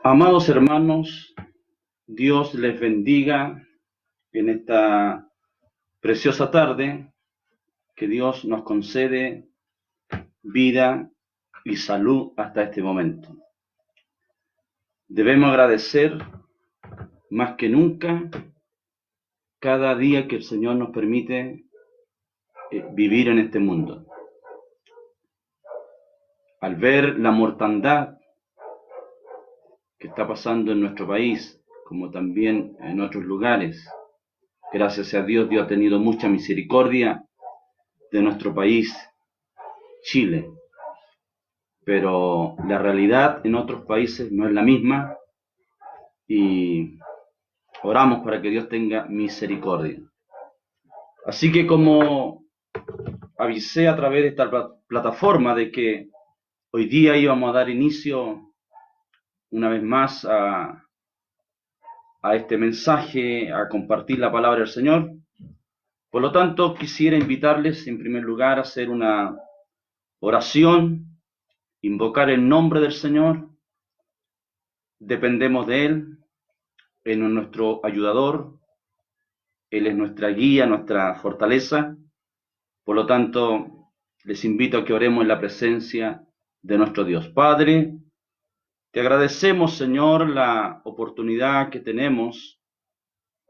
Amados hermanos, Dios les bendiga en esta preciosa tarde que Dios nos concede vida y salud hasta este momento. Debemos agradecer más que nunca cada día que el Señor nos permite vivir en este mundo. Al ver la mortandad que está pasando en nuestro país, como también en otros lugares, gracias a Dios, Dios ha tenido mucha misericordia de nuestro país, Chile. Pero la realidad en otros países no es la misma y oramos para que Dios tenga misericordia. Así que como avisé a través de esta plataforma de que hoy día íbamos a dar inicio una vez más a este mensaje, a compartir la palabra del Señor, por lo tanto quisiera invitarles en primer lugar a hacer una oración, invocar el nombre del Señor. Dependemos de Él, Él es nuestro ayudador, Él es nuestra guía, nuestra fortaleza. Por lo tanto, les invito a que oremos en la presencia de nuestro Dios. Padre, te agradecemos, Señor, la oportunidad que tenemos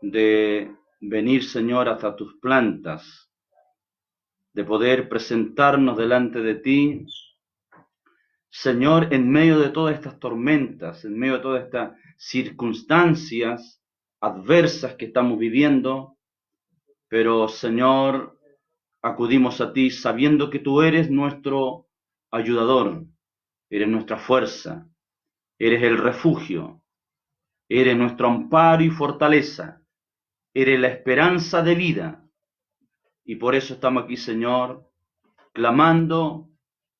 de venir, Señor, hasta tus plantas, de poder presentarnos delante de ti, Señor, en medio de todas estas tormentas, en medio de todas estas circunstancias adversas que estamos viviendo, pero, Señor, acudimos a ti sabiendo que tú eres nuestro ayudador, eres nuestra fuerza, eres el refugio, eres nuestro amparo y fortaleza, eres la esperanza de vida. Y por eso estamos aquí, Señor, clamando,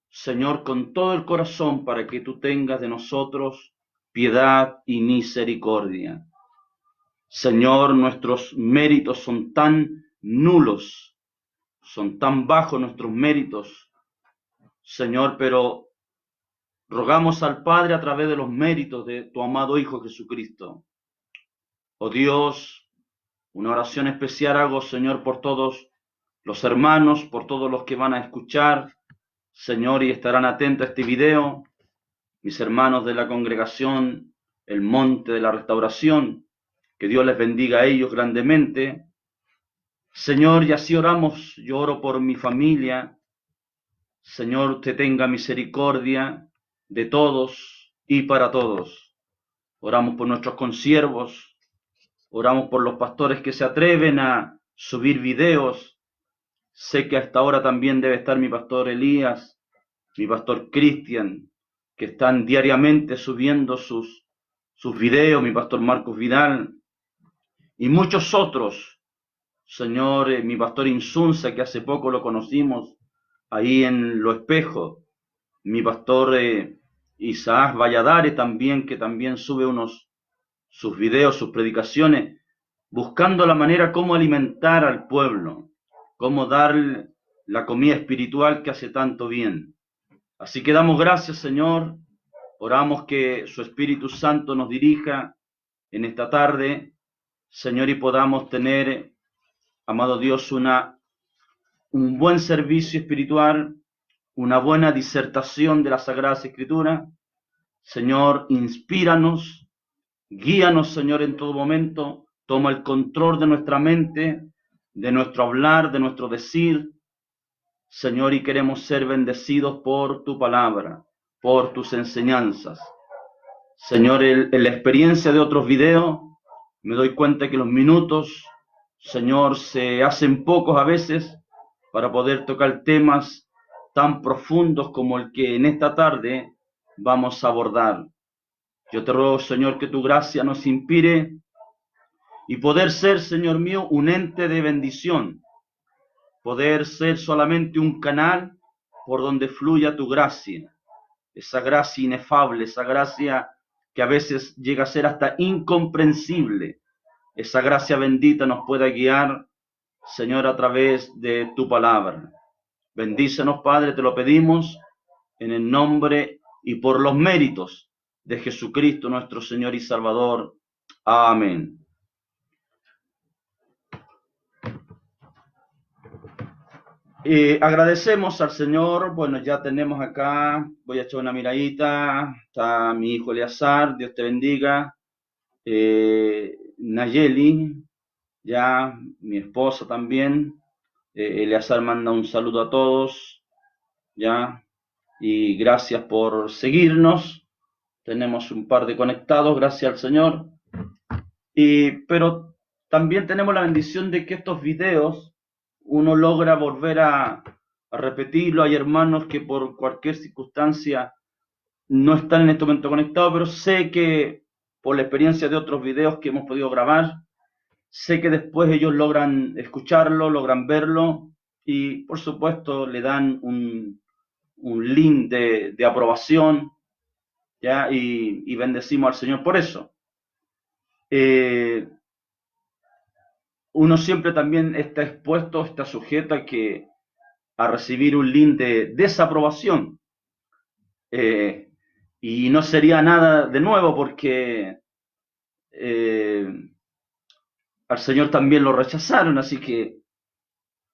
Señor, con todo el corazón para que tú tengas de nosotros piedad y misericordia. Señor, nuestros méritos son tan nulos, son tan bajos nuestros méritos, Señor, pero rogamos al Padre a través de los méritos de tu amado Hijo Jesucristo. Oh Dios, una oración especial hago, Señor, por todos los hermanos, por todos los que van a escuchar, Señor, y estarán atentos a este video, mis hermanos de la congregación El Monte de la Restauración, que Dios les bendiga a ellos grandemente. Señor, y así oramos, yo oro por mi familia. Señor, usted tenga misericordia de todos y para todos. Oramos por nuestros consiervos, oramos por los pastores que se atreven a subir videos. Sé que hasta ahora también debe estar mi pastor Elías, mi pastor Cristian, que están diariamente subiendo sus videos, mi pastor Marcos Vidal, y muchos otros. Señor, mi pastor Insunza, que hace poco lo conocimos ahí en Lo Espejo, mi pastor Isaac Valladares también, que también sube sus videos, sus predicaciones, buscando la manera cómo alimentar al pueblo, cómo dar la comida espiritual que hace tanto bien. Así que damos gracias, Señor, oramos que su Espíritu Santo nos dirija en esta tarde, Señor, y podamos tener, amado Dios, un buen servicio espiritual, una buena disertación de la Sagrada Escritura. Señor, inspíranos, guíanos, Señor, en todo momento, toma el control de nuestra mente, de nuestro hablar, de nuestro decir, Señor, y queremos ser bendecidos por tu palabra, por tus enseñanzas. Señor, en la experiencia de otros videos, me doy cuenta que los minutos, Señor, se hacen pocos a veces para poder tocar temas tan profundos como el que en esta tarde vamos a abordar. Yo te ruego, Señor, que tu gracia nos inspire y poder ser, Señor mío, un ente de bendición, poder ser solamente un canal por donde fluya tu gracia, esa gracia inefable, esa gracia que a veces llega a ser hasta incomprensible. Esa gracia bendita nos pueda guiar, Señor, a través de tu palabra. Bendícenos, Padre, te lo pedimos en el nombre y por los méritos de Jesucristo nuestro Señor y Salvador. Amén. Agradecemos al Señor. Bueno, ya tenemos acá, voy a echar una miradita, está mi hijo Eleazar, Dios te bendiga. Nayeli, ya mi esposa también. Eleazar manda un saludo a todos, ya, y gracias por seguirnos. Tenemos un par de conectados, gracias al Señor. Pero también tenemos la bendición de que estos videos uno logra volver a repetirlo. Hay hermanos que por cualquier circunstancia no están en este momento conectados, pero sé que por la experiencia de otros videos que hemos podido grabar, sé que después ellos logran escucharlo, logran verlo y por supuesto le dan un link de aprobación, ¿ya? Y bendecimos al Señor por eso. Uno siempre también está expuesto, está sujeto a recibir un link de desaprobación. Y no sería nada de nuevo porque al Señor también lo rechazaron, así que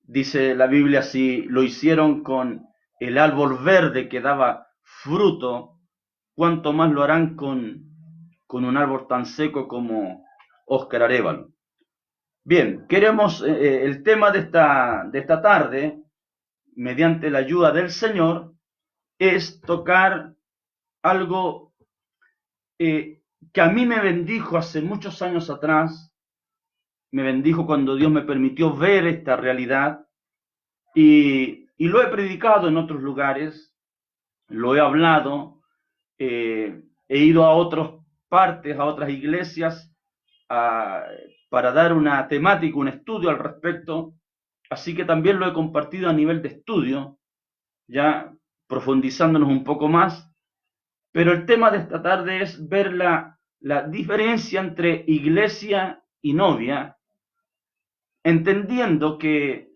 dice la Biblia, si lo hicieron con el árbol verde que daba fruto, ¿cuánto más lo harán con un árbol tan seco como Óscar Arévalo? Bien, queremos el tema de esta tarde, mediante la ayuda del Señor, es tocar algo que a mí me bendijo hace muchos años atrás, me bendijo cuando Dios me permitió ver esta realidad y lo he predicado en otros lugares, lo he hablado, he ido a otras partes, a otras iglesias, para dar una temática, un estudio al respecto, así que también lo he compartido a nivel de estudio, ya profundizándonos un poco más, pero el tema de esta tarde es ver la diferencia entre iglesia y novia, entendiendo que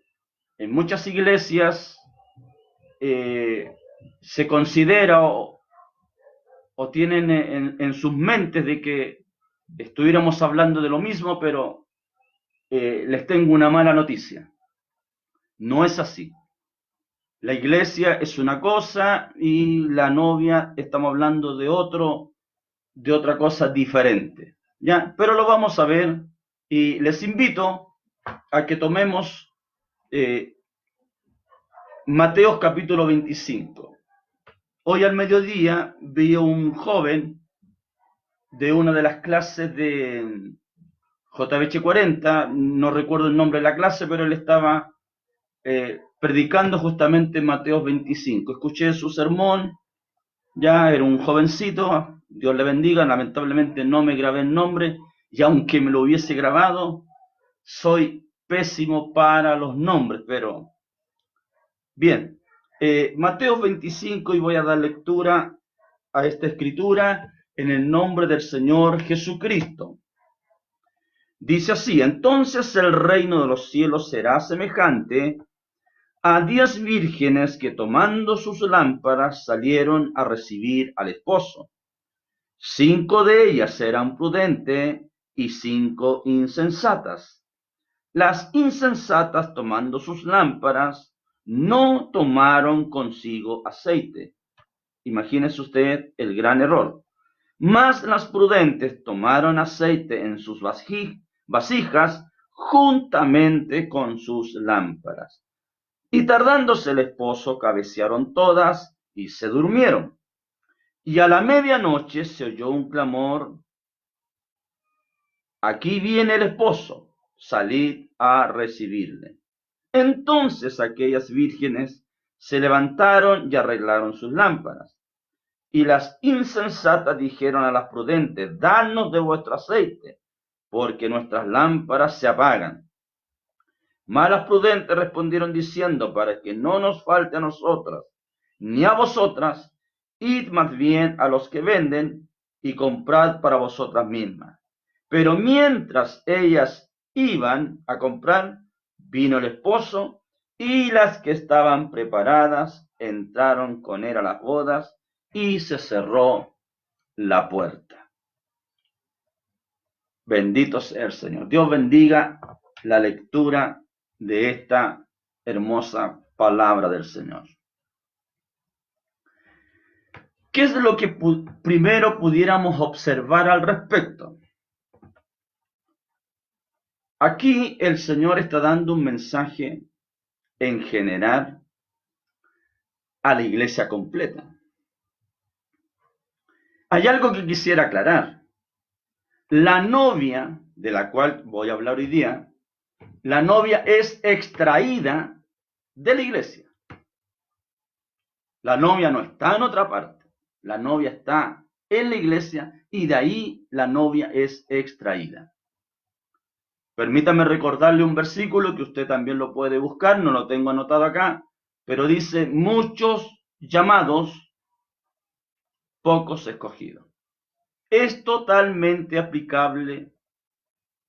en muchas iglesias se considera o tienen en sus mentes de que estuviéramos hablando de lo mismo, pero les tengo una mala noticia. No es así. La iglesia es una cosa y la novia estamos hablando de otra cosa diferente. ¿Ya? Pero lo vamos a ver y les invito a que tomemos Mateo capítulo 25. Hoy al mediodía vi a un joven de una de las clases de JBH 40, no recuerdo el nombre de la clase, pero él estaba predicando justamente Mateo 25. Escuché su sermón, ya era un jovencito, Dios le bendiga, lamentablemente no me grabé el nombre, y aunque me lo hubiese grabado, soy pésimo para los nombres, pero bien. Mateo 25, y voy a dar lectura a esta escritura en el nombre del Señor Jesucristo. Dice así: entonces el reino de los cielos será semejante a 10 vírgenes que tomando sus lámparas salieron a recibir al esposo. 5 de ellas eran prudentes y 5 insensatas. Las insensatas, tomando sus lámparas, no tomaron consigo aceite. Imagínese usted el gran error. Mas las prudentes tomaron aceite en sus vasijas juntamente con sus lámparas. Y tardándose el esposo, cabecearon todas y se durmieron. Y a la medianoche se oyó un clamor: aquí viene el esposo, salid a recibirle. Entonces aquellas vírgenes se levantaron y arreglaron sus lámparas. Y las insensatas dijeron a las prudentes: danos de vuestro aceite, porque nuestras lámparas se apagan. Mas las prudentes respondieron diciendo: para que no nos falte a nosotras ni a vosotras, id más bien a los que venden y comprad para vosotras mismas. Pero mientras ellas iban a comprar, vino el esposo, y las que estaban preparadas entraron con él a las bodas, y se cerró la puerta. Bendito sea el Señor. Dios bendiga la lectura de esta hermosa palabra del Señor. ¿Qué es lo que primero pudiéramos observar al respecto? Aquí el Señor está dando un mensaje en general a la iglesia completa. Hay algo que quisiera aclarar. La novia, de la cual voy a hablar hoy día, la novia es extraída de la iglesia. La novia no está en otra parte. La novia está en la iglesia y de ahí la novia es extraída. Permítame recordarle un versículo que usted también lo puede buscar, no lo tengo anotado acá, pero dice, muchos llamados, pocos escogidos. Es totalmente aplicable,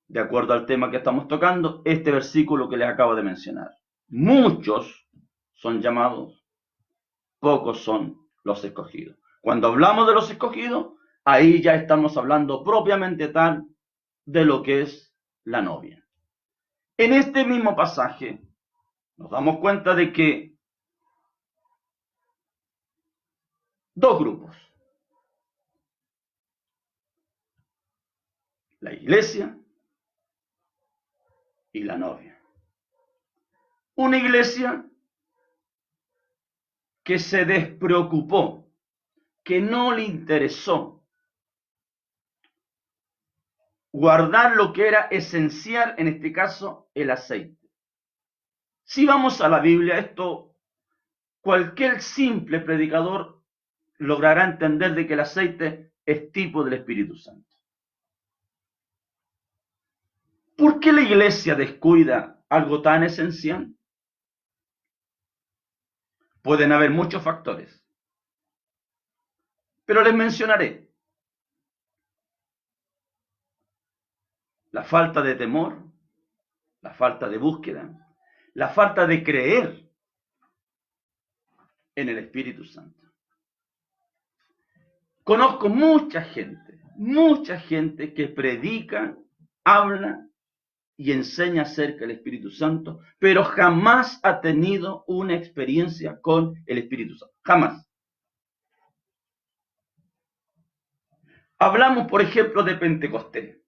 de acuerdo al tema que estamos tocando, este versículo que les acabo de mencionar. Muchos son llamados, pocos son los escogidos. Cuando hablamos de los escogidos, ahí ya estamos hablando propiamente tal de lo que es la novia. En este mismo pasaje nos damos cuenta de que dos grupos, la iglesia y la novia. Una iglesia que se despreocupó, que no le interesó guardar lo que era esencial, en este caso, el aceite. Si vamos a la Biblia, esto cualquier simple predicador logrará entender de que el aceite es tipo del Espíritu Santo. ¿Por qué la iglesia descuida algo tan esencial? Pueden haber muchos factores, pero les mencionaré la falta de temor, la falta de búsqueda, la falta de creer en el Espíritu Santo. Conozco mucha gente que predica, habla y enseña acerca del Espíritu Santo, pero jamás ha tenido una experiencia con el Espíritu Santo. Jamás. Hablamos, por ejemplo, de Pentecostés.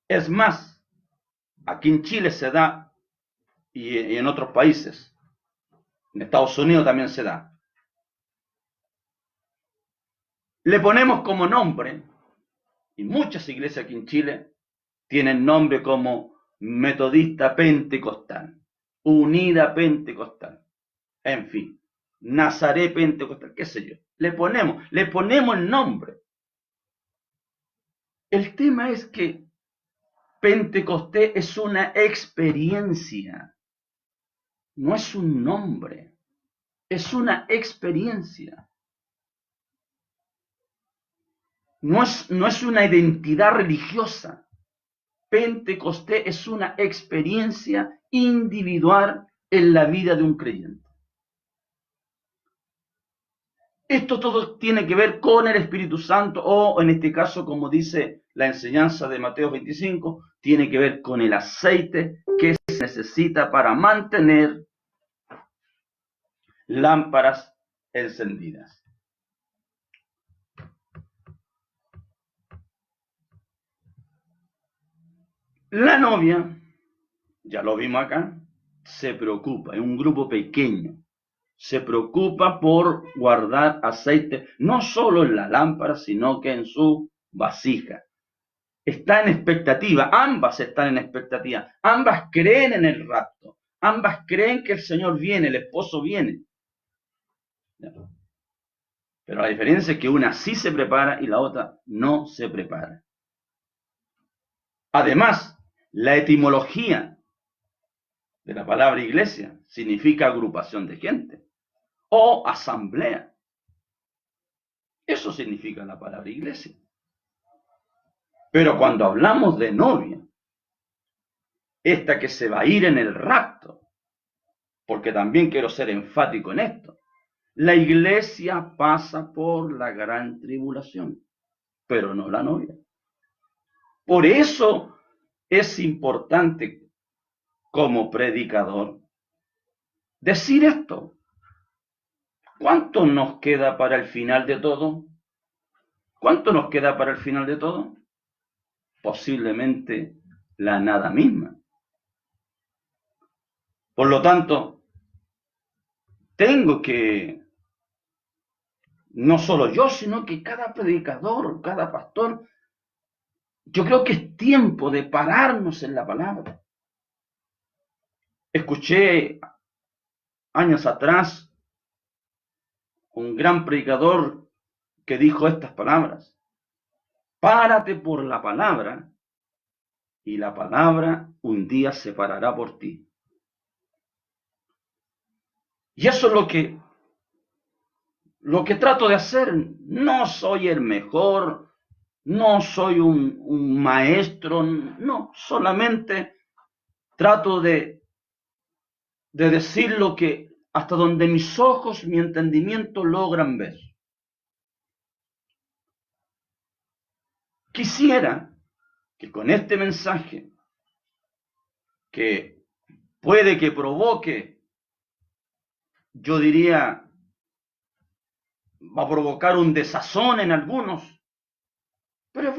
Es más, aquí en Chile se da, y en otros países, en Estados Unidos también se da. Le ponemos como nombre, y muchas iglesias aquí en Chile tienen nombre como Metodista Pentecostal, Unida Pentecostal, en fin, Nazaret Pentecostal, qué sé yo. Le ponemos el nombre. El tema es que Pentecostés es una experiencia, no es un nombre, es una experiencia. No es una identidad religiosa. Pentecostés es una experiencia individual en la vida de un creyente. Esto todo tiene que ver con el Espíritu Santo, o en este caso, como dice la enseñanza de Mateo 25, tiene que ver con el aceite que se necesita para mantener lámparas encendidas. La novia, ya lo vimos acá, se preocupa, es un grupo pequeño, se preocupa por guardar aceite, no solo en la lámpara, sino que en su vasija. Está en expectativa, ambas están en expectativa, ambas creen en el rapto, ambas creen que el Señor viene, el esposo viene. Pero la diferencia es que una sí se prepara y la otra no se prepara. Además, la etimología de la palabra iglesia significa agrupación de gente o asamblea. Eso significa la palabra iglesia. Pero cuando hablamos de novia, esta que se va a ir en el rapto, porque también quiero ser enfático en esto, La iglesia pasa por la gran tribulación, pero no la novia. Por eso es importante como predicador decir esto. ¿Cuánto nos queda para el final de todo? ¿Cuánto nos queda para el final de todo? Posiblemente la nada misma. Por lo tanto, tengo que, no solo yo, sino que cada predicador, cada pastor, yo creo que es tiempo de pararnos en la palabra. Escuché años atrás un gran predicador que dijo estas palabras: párate por la palabra y la palabra un día se parará por ti. Y eso es lo que trato de hacer. No soy el mejor, no soy un maestro, no, solamente trato de decir lo que hasta donde mis ojos, mi entendimiento logran ver. Quisiera que con este mensaje, que puede que provoque, yo diría, va a provocar un desazón en algunos, pero es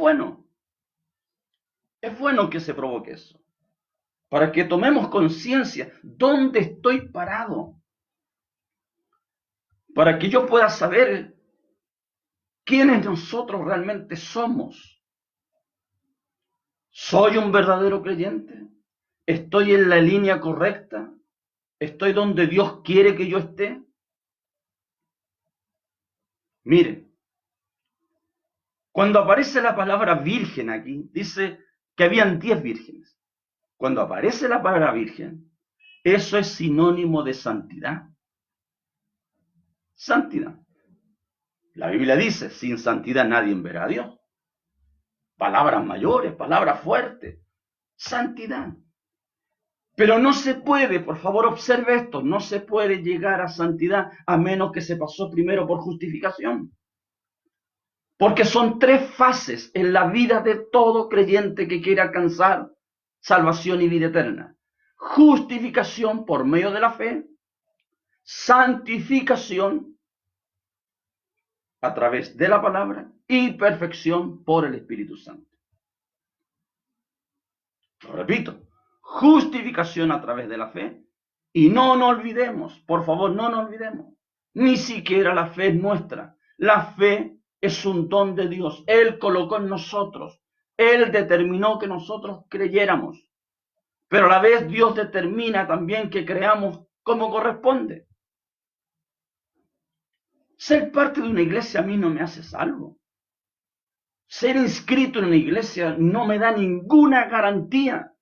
bueno que se provoque eso, para que tomemos conciencia, ¿dónde estoy parado? Para que yo pueda saber quiénes nosotros realmente somos. ¿Soy un verdadero creyente? ¿Estoy en la línea correcta? ¿Estoy donde Dios quiere que yo esté? Miren, cuando aparece la palabra virgen aquí, dice que habían 10 vírgenes. Cuando aparece la palabra virgen, eso es sinónimo de santidad. Santidad. La Biblia dice, sin santidad nadie verá a Dios. Palabras mayores, palabras fuertes. Santidad. Pero no se puede, por favor observe esto, no se puede llegar a santidad a menos que se pasó primero por justificación. Porque son 3 fases en la vida de todo creyente que quiere alcanzar salvación y vida eterna. Justificación por medio de la fe, santificación a través de la palabra y perfección por el Espíritu Santo. Lo repito, justificación a través de la fe y no nos olvidemos, por favor, no nos olvidemos, ni siquiera la fe es nuestra. La fe es un don de Dios. Él colocó en nosotros. Él determinó que nosotros creyéramos. Pero a la vez Dios determina también que creamos como corresponde. Ser parte de una iglesia a mí no me hace salvo. Ser inscrito en una iglesia no me da ninguna garantía.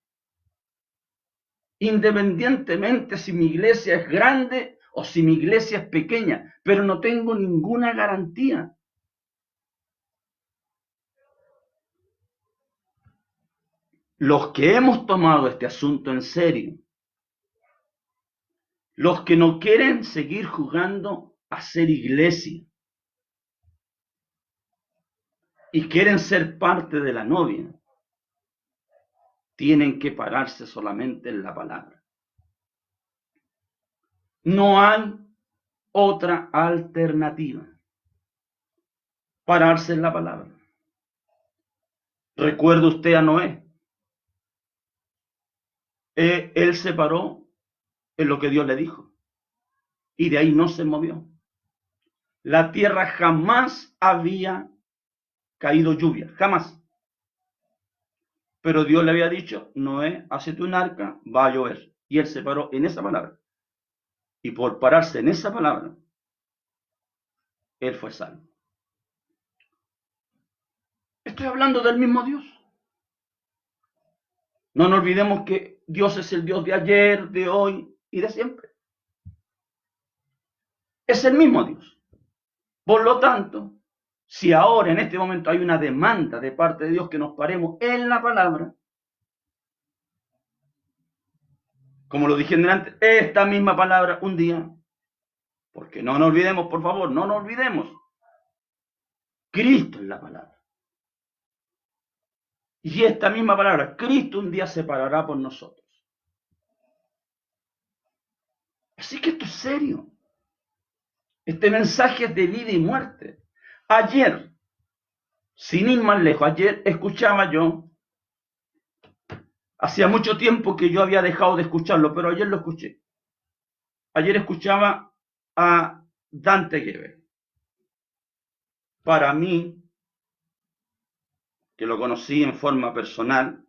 Independientemente si mi iglesia es grande o si mi iglesia es pequeña, pero no tengo ninguna garantía. Los que hemos tomado este asunto en serio, los que no quieren seguir jugando a ser iglesia y quieren ser parte de la novia, tienen que pararse solamente en la palabra. No hay otra alternativa. Pararse en la palabra. ¿Recuerda usted a Noé? Él se paró en lo que Dios le dijo y de ahí no se movió. La tierra jamás había caído lluvia, jamás. Pero Dios le había dicho, Noé, hazte un arca, va a llover. Y él se paró en esa palabra. Y por pararse en esa palabra, él fue salvo. Estoy hablando del mismo Dios. No nos olvidemos que Dios es el Dios de ayer, de hoy y de siempre. Es el mismo Dios. Por lo tanto, si ahora en este momento hay una demanda de parte de Dios que nos paremos en la palabra, como lo dije antes, esta misma palabra un día Porque no nos olvidemos, por favor, no nos olvidemos. Cristo es la palabra. Y esta misma palabra, Cristo un día se parará por nosotros. Así que esto es serio. Este mensaje es de vida y muerte. Ayer, sin ir más lejos, ayer escuchaba yo, hacía mucho tiempo que yo había dejado de escucharlo, pero ayer lo escuché. Ayer escuchaba a Dante Gebel. Para mí, que lo conocí en forma personal,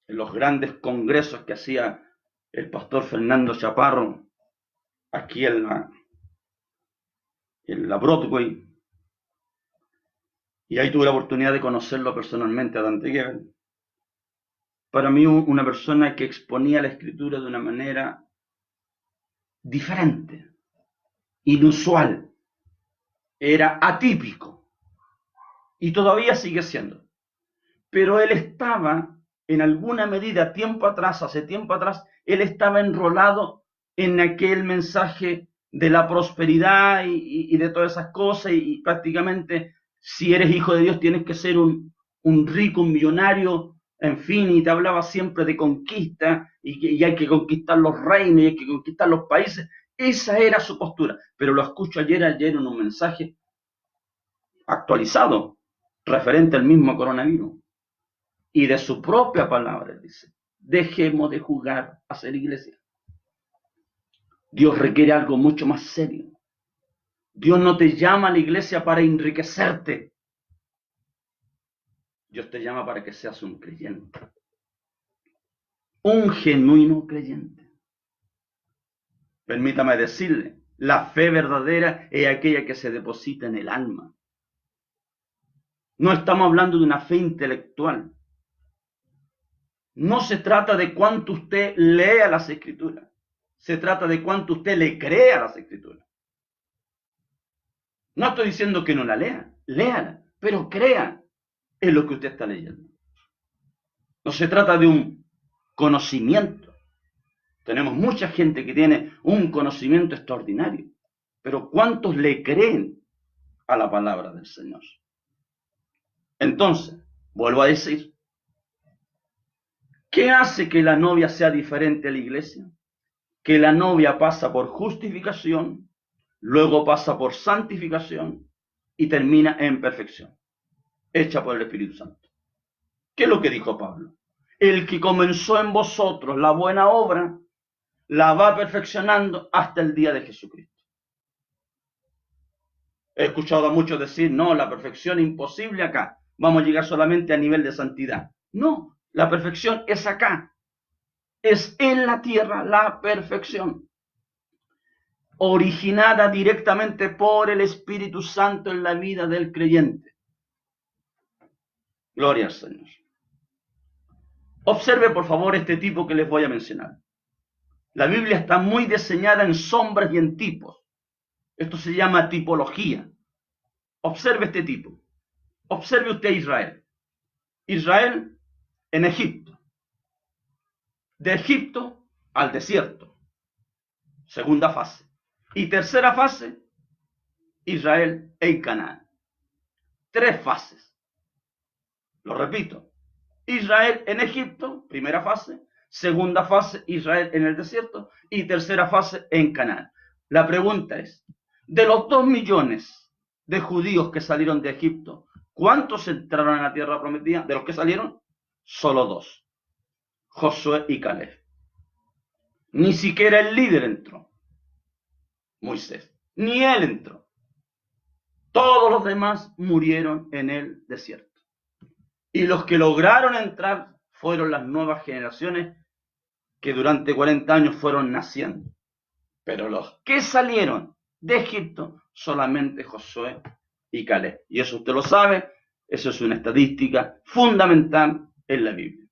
en los grandes congresos que hacía el pastor Fernando Chaparro aquí en la Broadway, y ahí tuve la oportunidad de conocerlo personalmente a Dante Gebel. Para mí, una persona que exponía la escritura de una manera diferente, inusual, era atípico, y todavía sigue siendo. Pero él estaba, en alguna medida, hace tiempo atrás, él estaba enrolado en aquel mensaje de la prosperidad y de todas esas cosas, y prácticamente, si eres hijo de Dios, tienes que ser un rico, un millonario, en fin, y te hablaba siempre de conquista, y hay que conquistar los reinos, y hay que conquistar los países. Esa era su postura, pero lo escucho ayer en un mensaje actualizado, referente al mismo coronavirus. Y de su propia palabra dice, dejemos de jugar a ser iglesia. Dios requiere algo mucho más serio. Dios no te llama a la iglesia para enriquecerte. Dios te llama para que seas un creyente. Un genuino creyente. Permítame decirle, la fe verdadera es aquella que se deposita en el alma. No estamos hablando de una fe intelectual. No se trata de cuánto usted lea las escrituras. Se trata de cuánto usted le crea a las escrituras. No estoy diciendo que no la lea, léala, pero crea en lo que usted está leyendo. No se trata de un conocimiento. Tenemos mucha gente que tiene un conocimiento extraordinario, pero ¿cuántos le creen a la palabra del Señor? Entonces, vuelvo a decir, ¿qué hace que la novia sea diferente a la iglesia? Que la novia pasa por justificación, luego pasa por santificación y termina en perfección, hecha por el Espíritu Santo. ¿Qué es lo que dijo Pablo? El que comenzó en vosotros la buena obra, la va perfeccionando hasta el día de Jesucristo. He escuchado a muchos decir, no, la perfección es imposible acá, vamos a llegar solamente a nivel de santidad. No, la perfección es acá, es en la tierra la perfección, originada directamente por el Espíritu Santo en la vida del creyente. Gloria al Señor. Observe por favor este tipo que les voy a mencionar. La Biblia está muy diseñada en sombras y en tipos. Esto se llama tipología. Observe este tipo. Observe usted a Israel. Israel en Egipto. De Egipto al desierto. Segunda fase. Y tercera fase, Israel en Canaán. Tres fases. Lo repito. Israel en Egipto, primera fase. Segunda fase, Israel en el desierto. Y tercera fase en Canaán. La pregunta es, de los 2 millones de judíos que salieron de Egipto, ¿cuántos entraron en la tierra prometida? De los que salieron, solo 2. Josué y Caleb. Ni siquiera el líder entró, Moisés. Ni él entró. Todos los demás murieron en el desierto. Y los que lograron entrar fueron las nuevas generaciones que durante 40 años fueron naciendo. Pero los que salieron de Egipto, solamente Josué y Caleb. Y eso usted lo sabe, eso es una estadística fundamental en la Biblia.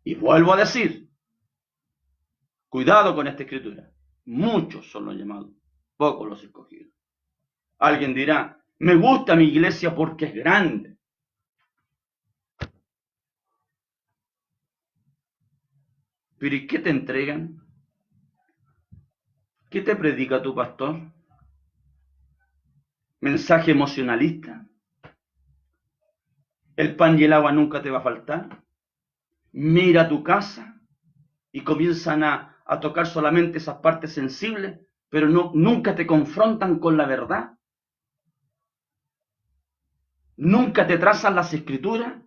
Y vuelvo a decir, cuidado con esta escritura. Muchos son los llamados, pocos los escogidos. Alguien dirá, me gusta mi iglesia porque es grande. Pero ¿y qué te entregan? ¿Qué te predica tu pastor? ¿Mensaje emocionalista? ¿El pan y el agua nunca te va a faltar? Mira tu casa y comienzan a tocar solamente esas partes sensibles, pero nunca te confrontan con la verdad. ¿Nunca te trazan las escrituras?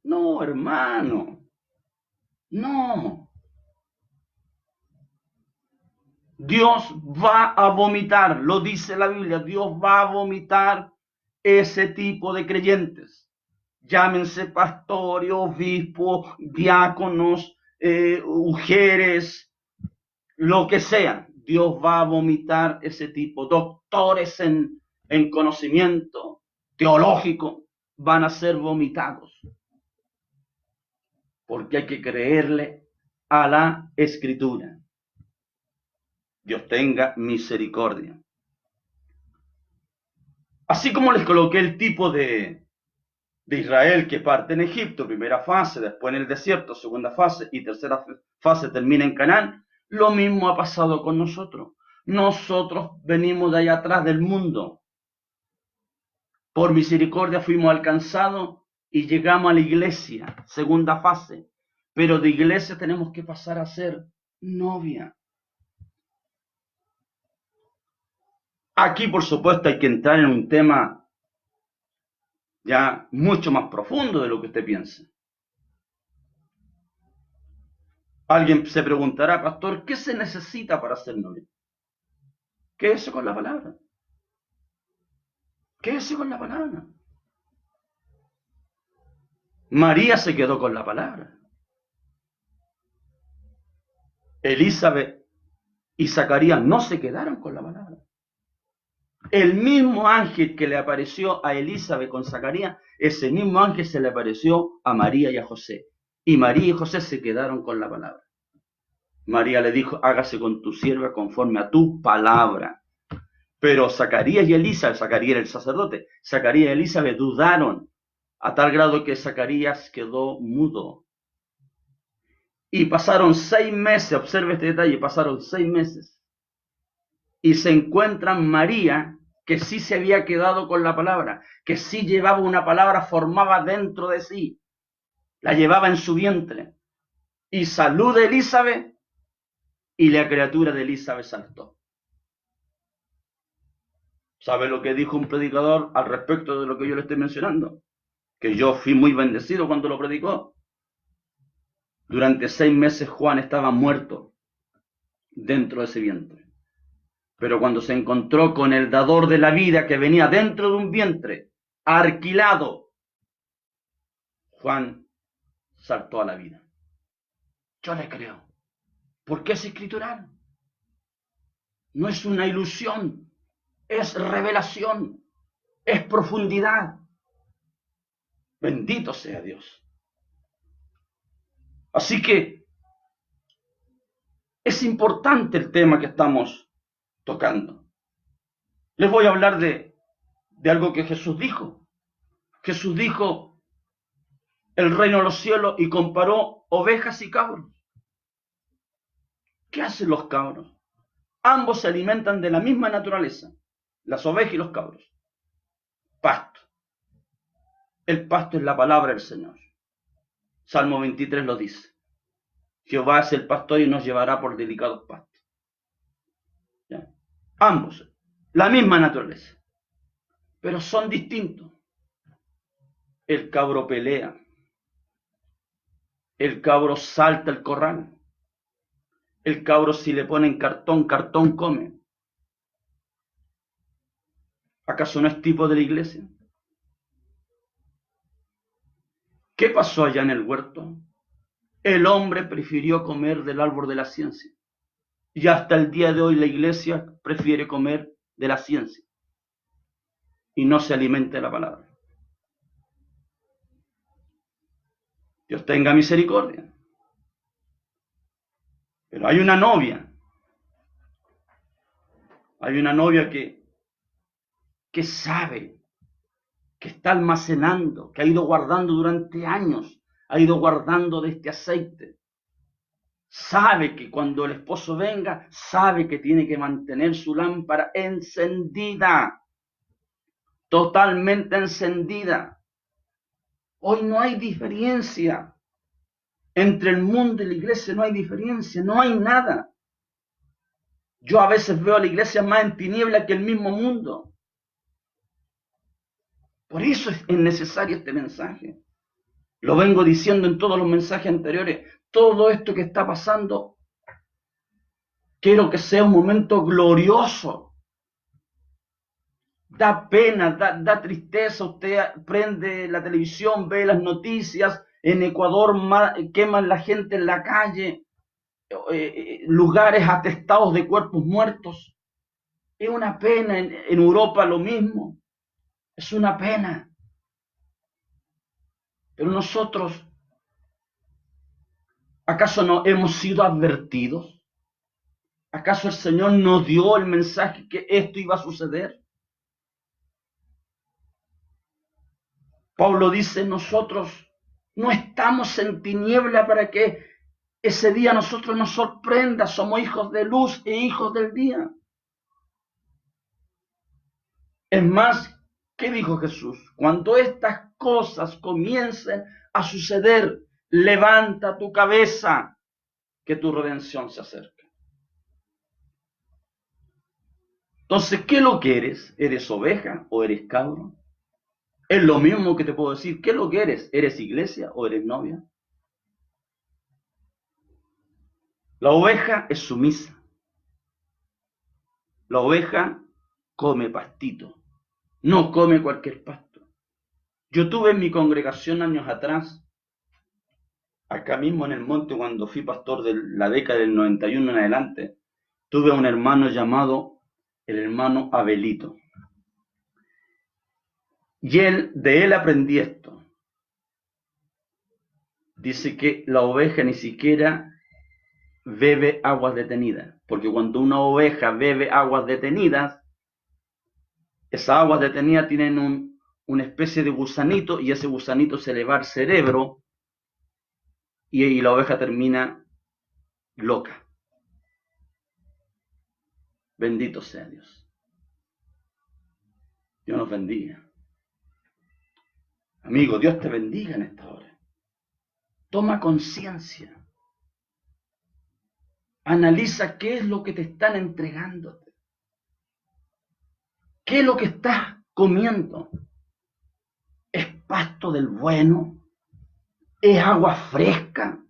No, hermano, no. Dios va a vomitar, lo dice la Biblia, Dios va a vomitar ese tipo de creyentes. Llámense pastores, obispos, diáconos, mujeres, lo que sea. Dios va a vomitar ese tipo. Doctores en conocimiento teológico van a ser vomitados. Porque hay que creerle a la Escritura. Dios tenga misericordia. Así como les coloqué el tipo de Israel que parte en Egipto, primera fase, después en el desierto, segunda fase, y tercera fase termina en Canaán, lo mismo ha pasado con nosotros. Nosotros venimos de allá atrás del mundo. Por misericordia fuimos alcanzados y llegamos a la iglesia, segunda fase. Pero de iglesia tenemos que pasar a ser novia. Aquí, por supuesto, hay que entrar en un tema ya mucho más profundo de lo que usted piensa. Alguien se preguntará, pastor, ¿qué se necesita para ser novio? Quédese con la palabra. Quédese con la palabra. María se quedó con la palabra. Elizabeth y Zacarías no se quedaron con la palabra. El mismo ángel que le apareció a Elizabeth con Zacarías, ese mismo ángel se le apareció a María y a José. Y María y José se quedaron con la palabra. María le dijo, hágase con tu sierva conforme a tu palabra. Pero Zacarías y Elizabeth, Zacarías era el sacerdote, Zacarías y Elizabeth dudaron a tal grado que Zacarías quedó mudo. Y pasaron 6 meses, observe este detalle, pasaron 6 meses. Y se encuentran María, que sí se había quedado con la palabra, que sí llevaba una palabra formada dentro de sí, la llevaba en su vientre. Y saluda a Elizabeth, y la criatura de Elizabeth saltó. ¿Sabe lo que dijo un predicador al respecto de lo que yo le estoy mencionando? Que yo fui muy bendecido cuando lo predicó. Durante 6 meses Juan estaba muerto dentro de ese vientre. Pero cuando se encontró con el dador de la vida que venía dentro de un vientre, alquilado, Juan saltó a la vida. Yo le creo. Porque es escritural. No es una ilusión. Es revelación. Es profundidad. Bendito sea Dios. Así que es importante el tema que estamos tocando. Les voy a hablar de algo que Jesús dijo. Jesús dijo el reino de los cielos y comparó ovejas y cabros. ¿Qué hacen los cabros? Ambos se alimentan de la misma naturaleza, las ovejas y los cabros. Pasto. El pasto es la palabra del Señor. Salmo 23 lo dice. Jehová es el pastor y nos llevará por delicados pastos. ¿Ya? Ambos, la misma naturaleza, pero son distintos. El cabro pelea. El cabro salta el corral. El cabro si le ponen cartón, cartón come. ¿Acaso no es tipo de la iglesia? ¿Qué pasó allá en el huerto? El hombre prefirió comer del árbol de la ciencia. Y hasta el día de hoy la iglesia prefiere comer de la ciencia. Y no se alimenta de la palabra. Dios tenga misericordia. Pero hay una novia. Hay una novia que sabe, que está almacenando, que ha ido guardando durante años, ha ido guardando de este aceite. sabe que cuando el esposo venga, sabe que tiene que mantener su lámpara encendida, totalmente encendida. Hoy no hay diferencia. Entre el mundo y la iglesia no hay diferencia, no hay nada. Yo a veces veo a la iglesia más en tiniebla que el mismo mundo. Por eso es necesario este mensaje. Lo vengo diciendo en todos los mensajes anteriores. Todo esto que está pasando, quiero que sea un momento glorioso. Da pena, da tristeza. Usted prende la televisión, ve las noticias. En Ecuador queman la gente en la calle. Lugares atestados de cuerpos muertos. Es una pena. En Europa lo mismo. Es una pena. Pero nosotros, ¿acaso no hemos sido advertidos? ¿Acaso el Señor nos dio el mensaje que esto iba a suceder? Pablo dice, nosotros no estamos en tiniebla para que ese día nosotros nos sorprenda. Somos hijos de luz e hijos del día. Es más, ¿qué dijo Jesús? Cuando estas cosas comiencen a suceder, levanta tu cabeza, que tu redención se acerca. Entonces, ¿qué es lo que eres? ¿Eres oveja o eres cabro? Es lo mismo que te puedo decir. ¿Qué es lo que eres? ¿Eres iglesia o eres novia? La oveja es sumisa. La oveja come pastito. No come cualquier pasto. Yo tuve en mi congregación años atrás, acá mismo en el monte, cuando fui pastor de la década del 91 en adelante, tuve a un hermano llamado el hermano Abelito. Y de él aprendí esto. Dice que la oveja ni siquiera bebe aguas detenidas, porque cuando una oveja bebe aguas detenidas, esas aguas detenidas tienen una especie de gusanito, y ese gusanito se le va al cerebro y la oveja termina loca. Bendito sea Dios. Dios nos bendiga. Amigo, Dios te bendiga en esta hora. Toma conciencia. Analiza qué es lo que te están entregando. ¿Qué es lo que estás comiendo? ¿Es pasto del bueno? ¿Es agua fresca?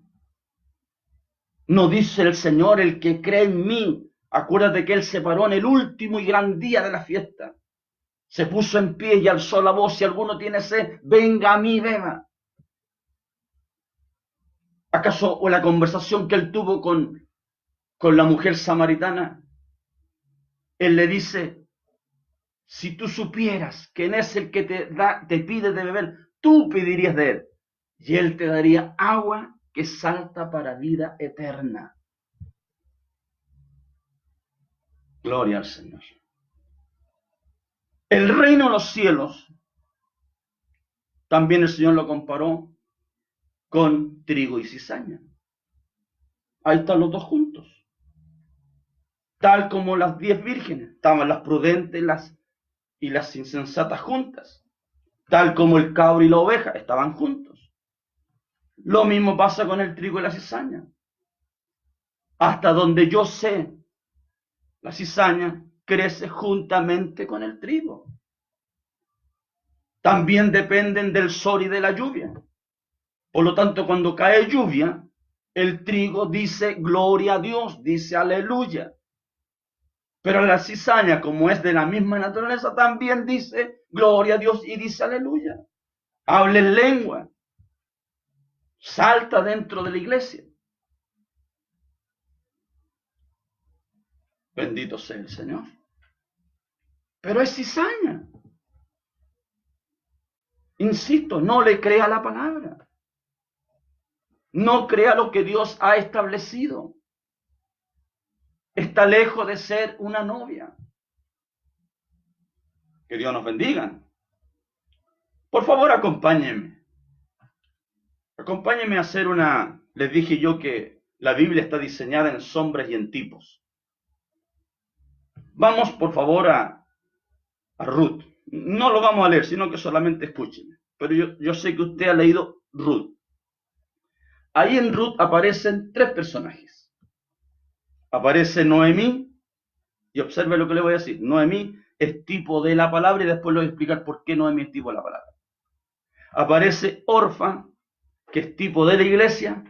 No dice el Señor, el que cree en mí. Acuérdate que Él se paró en el último y gran día de la fiesta. Se puso en pie y alzó la voz: si alguno tiene sed, venga a mí, beba. ¿Acaso o la conversación que Él tuvo con la mujer samaritana? Él le dice: si tú supieras quién es el que te pide de beber, tú pedirías de Él, y Él te daría agua que salta para vida eterna. Gloria al Señor. El reino de los cielos, también el Señor lo comparó con trigo y cizaña. Ahí están los dos juntos. Tal como las 10 vírgenes, estaban las prudentes y las insensatas juntas. Tal como el cabro y la oveja estaban juntos. Lo mismo pasa con el trigo y la cizaña. Hasta donde yo sé, la cizaña crece juntamente con el trigo. También dependen del sol y de la lluvia. Por lo tanto, cuando cae lluvia, el trigo dice gloria a Dios, dice aleluya. Pero la cizaña, como es de la misma naturaleza, también dice gloria a Dios y dice aleluya. Habla en lengua. Salta dentro de la iglesia. Bendito sea el Señor. Pero es cizaña. Insisto, no le crea la palabra. No crea lo que Dios ha establecido. Está lejos de ser una novia. Que Dios nos bendiga. Por favor, acompáñenme. Acompáñenme a hacer les dije yo que La Biblia está diseñada en sombras y en tipos. Vamos, por favor, a Ruth. No lo vamos a leer, sino que solamente escúchenme. Pero yo sé que usted ha leído Ruth. Ahí en Ruth aparecen tres personajes. Aparece Noemí, y observe lo que le voy a decir. Noemí es tipo de la palabra y después le voy a explicar por qué Noemí es tipo de la palabra. Aparece Orfa, que es tipo de la iglesia,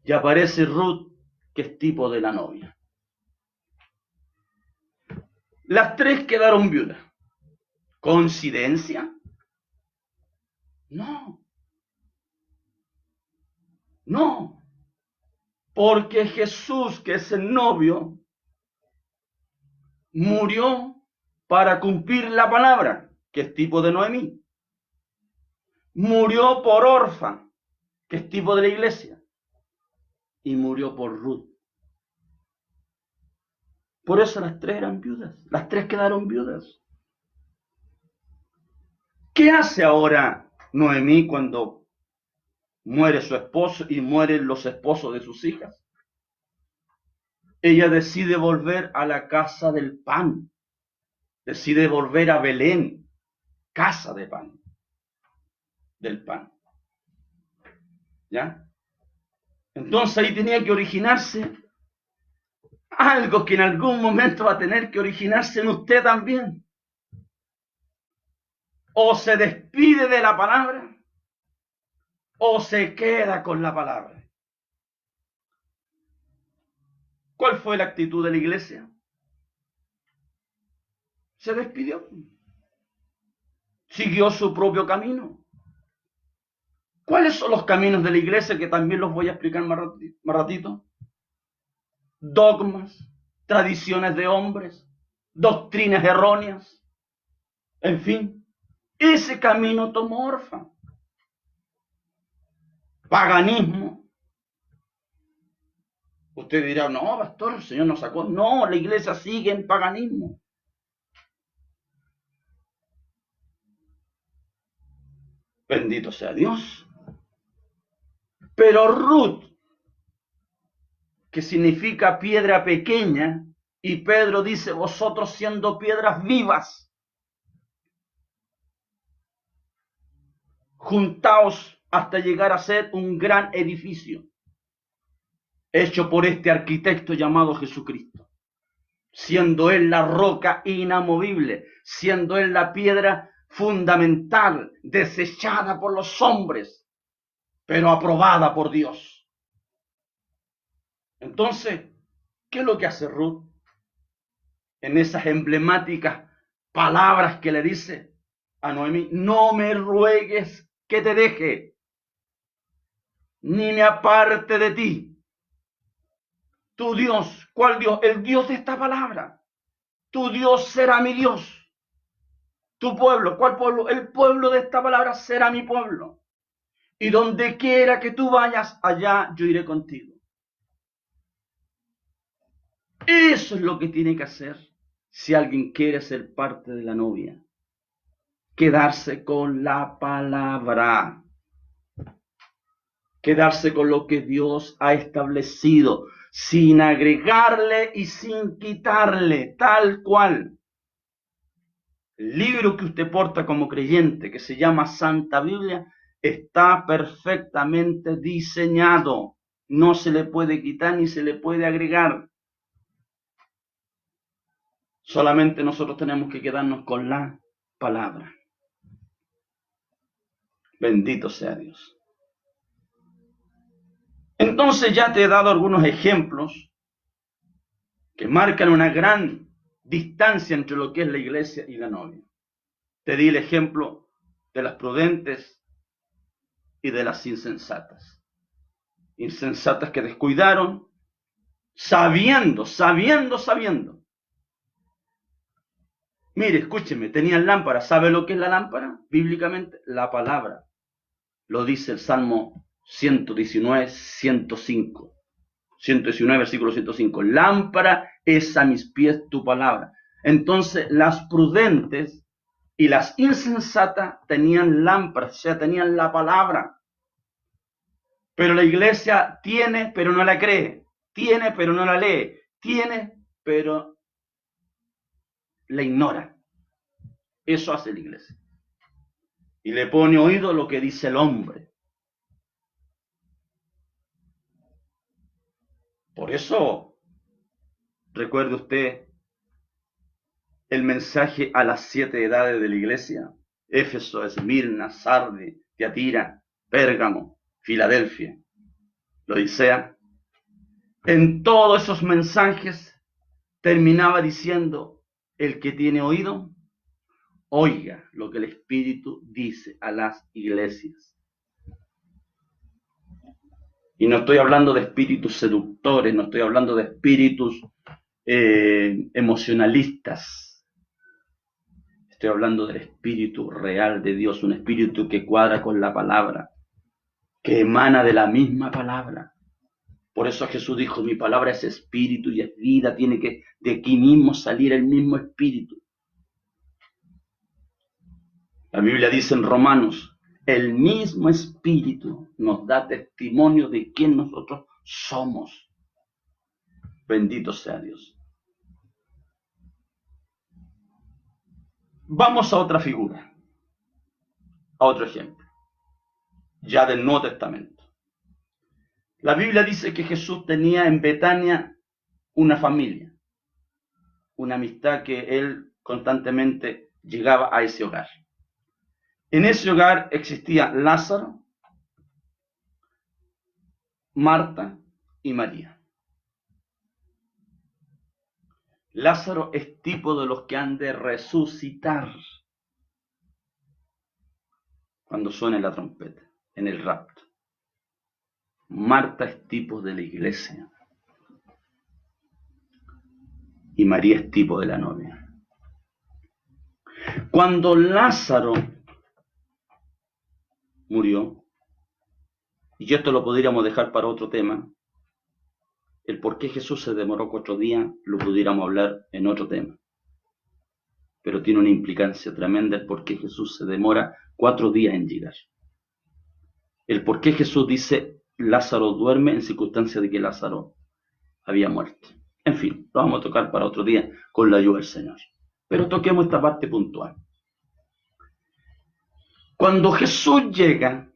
y aparece Ruth, que es tipo de la novia. Las tres quedaron viudas. ¿Coincidencia? No. No. Porque Jesús, que es el novio, murió para cumplir la palabra, que es tipo de Noemí. Murió por Orfa, que es tipo de la iglesia. Y murió por Ruth. Por eso las tres eran viudas. Las tres quedaron viudas. ¿Qué hace ahora Noemí cuando muere su esposo y mueren los esposos de sus hijas? Ella decide volver a la casa del pan. Decide volver a Belén, casa de pan, del pan. ¿Ya? Entonces ahí tenía que originarse algo que en algún momento va a tener que originarse en usted también. O se despide de la palabra, o se queda con la palabra. ¿Cuál fue la actitud de la iglesia? Se despidió. Siguió su propio camino. ¿Cuáles son los caminos de la iglesia? Que también los voy a explicar más ratito. Dogmas, tradiciones de hombres, doctrinas erróneas, en fin, ese camino tomó Orfa. Paganismo. Usted dirá, no, pastor, el Señor nos sacó. No, la iglesia sigue en paganismo. Bendito sea Dios. Pero Ruth, que significa piedra pequeña, y Pedro dice, vosotros siendo piedras vivas, juntaos hasta llegar a ser un gran edificio, hecho por este arquitecto llamado Jesucristo, siendo Él la roca inamovible, siendo Él la piedra fundamental, desechada por los hombres, pero aprobada por Dios. Entonces, ¿qué es lo que hace Ruth? En esas emblemáticas palabras que le dice a Noemí, no me ruegues que te deje, ni me aparte de ti. Tu Dios, ¿cuál Dios? El Dios de esta palabra. Tu Dios será mi Dios. Tu pueblo, ¿cuál pueblo? El pueblo de esta palabra será mi pueblo. Y donde quiera que tú vayas, allá yo iré contigo. Eso es lo que tiene que hacer si alguien quiere ser parte de la novia. Quedarse con la palabra. Quedarse con lo que Dios ha establecido, sin agregarle y sin quitarle, tal cual. El libro que usted porta como creyente, que se llama Santa Biblia, está perfectamente diseñado. No se le puede quitar ni se le puede agregar. Solamente nosotros tenemos que quedarnos con la palabra. Bendito sea Dios. Entonces ya te he dado algunos ejemplos que marcan una gran distancia entre lo que es la iglesia y la novia. Te di el ejemplo de las prudentes y de las insensatas. Insensatas que descuidaron, sabiendo. Mire, escúcheme, tenían lámpara. ¿Sabe lo que es la lámpara? Bíblicamente, la palabra. Lo dice el Salmo 119, 105. 119, versículo 105. Lámpara es a mis pies tu palabra. Entonces, las prudentes y las insensatas tenían lámparas, o sea, tenían la palabra. Pero la iglesia tiene, pero no la cree. Tiene, pero no la lee. Tiene, pero la ignora. Eso hace la iglesia. Y le pone oído a lo que dice el hombre. Por eso, recuerde usted el mensaje a las 7 edades de la iglesia. Éfeso, Esmirna, Sardi, Tiatira, Pérgamo, Filadelfia, Laodicea. En todos esos mensajes terminaba diciendo, el que tiene oído, oiga lo que el Espíritu dice a las iglesias. Y no estoy hablando de espíritus seductores, no estoy hablando de espíritus emocionalistas. Estoy hablando del espíritu real de Dios, un espíritu que cuadra con la palabra, que emana de la misma palabra. Por eso Jesús dijo, mi palabra es espíritu y es vida, tiene que de aquí mismo salir el mismo espíritu. La Biblia dice en Romanos, el mismo espíritu nos da testimonio de quién nosotros somos. Bendito sea Dios. Vamos a otra figura, a otro ejemplo, ya del Nuevo Testamento. La Biblia dice que Jesús tenía en Betania una familia, una amistad que él constantemente llegaba a ese hogar. En ese hogar existía Lázaro, Marta y María. Lázaro es tipo de los que han de resucitar cuando suene la trompeta, en el rapto. Marta es tipo de la iglesia. Y María es tipo de la novia. Cuando Lázaro murió, y esto lo podríamos dejar para otro tema, el por qué Jesús se demoró 4 días, lo pudiéramos hablar en otro tema. Pero tiene una implicancia tremenda el por qué Jesús se demora 4 días en llegar. El por qué Jesús dice, Lázaro duerme en circunstancia de que Lázaro había muerto. En fin, lo vamos a tocar para otro día con la ayuda del Señor. Pero toquemos esta parte puntual. Cuando Jesús llega,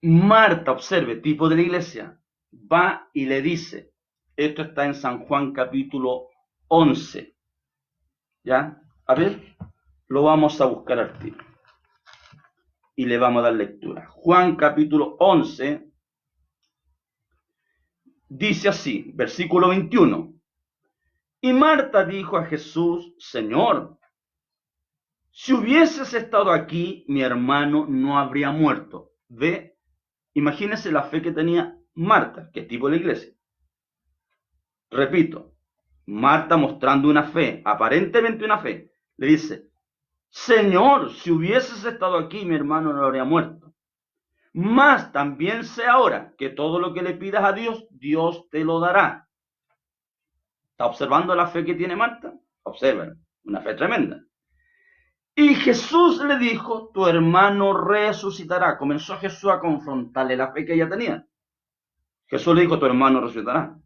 Marta, observe, tipo de la iglesia, va y le dice, esto está en San Juan capítulo 11, ¿ya? A ver, lo vamos a buscar al tiro. Y le vamos a dar lectura. Juan capítulo 11, dice así, versículo 21. Y Marta dijo a Jesús, Señor, si hubieses estado aquí, mi hermano no habría muerto. Ve, imagínese la fe que tenía Marta, que es tipo de la iglesia. Repito, Marta mostrando una fe, aparentemente una fe, le dice, Señor, si hubieses estado aquí, mi hermano no habría muerto. Mas también sé ahora que todo lo que le pidas a Dios, Dios te lo dará. ¿Está observando la fe que tiene Marta? Observen, una fe tremenda. Y Jesús le dijo, tu hermano resucitará. Comenzó Jesús a confrontarle la fe que ella tenía. Jesús le dijo, tu hermano resucitará.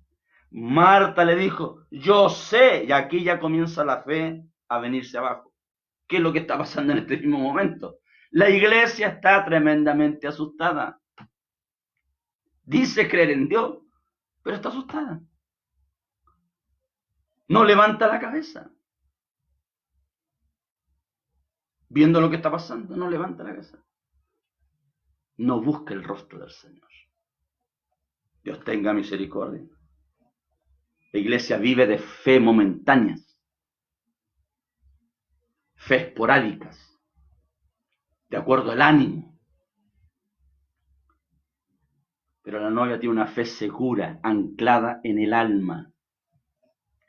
Marta le dijo, yo sé, y aquí ya comienza la fe a venirse abajo. ¿Qué es lo que está pasando en este mismo momento? La iglesia está tremendamente asustada. Dice creer en Dios, pero está asustada. No levanta la cabeza. Viendo lo que está pasando, no levanta la cabeza. No busca el rostro del Señor. Dios tenga misericordia. La iglesia vive de fe momentáneas, fe esporádicas, de acuerdo al ánimo. Pero la novia tiene una fe segura, anclada en el alma.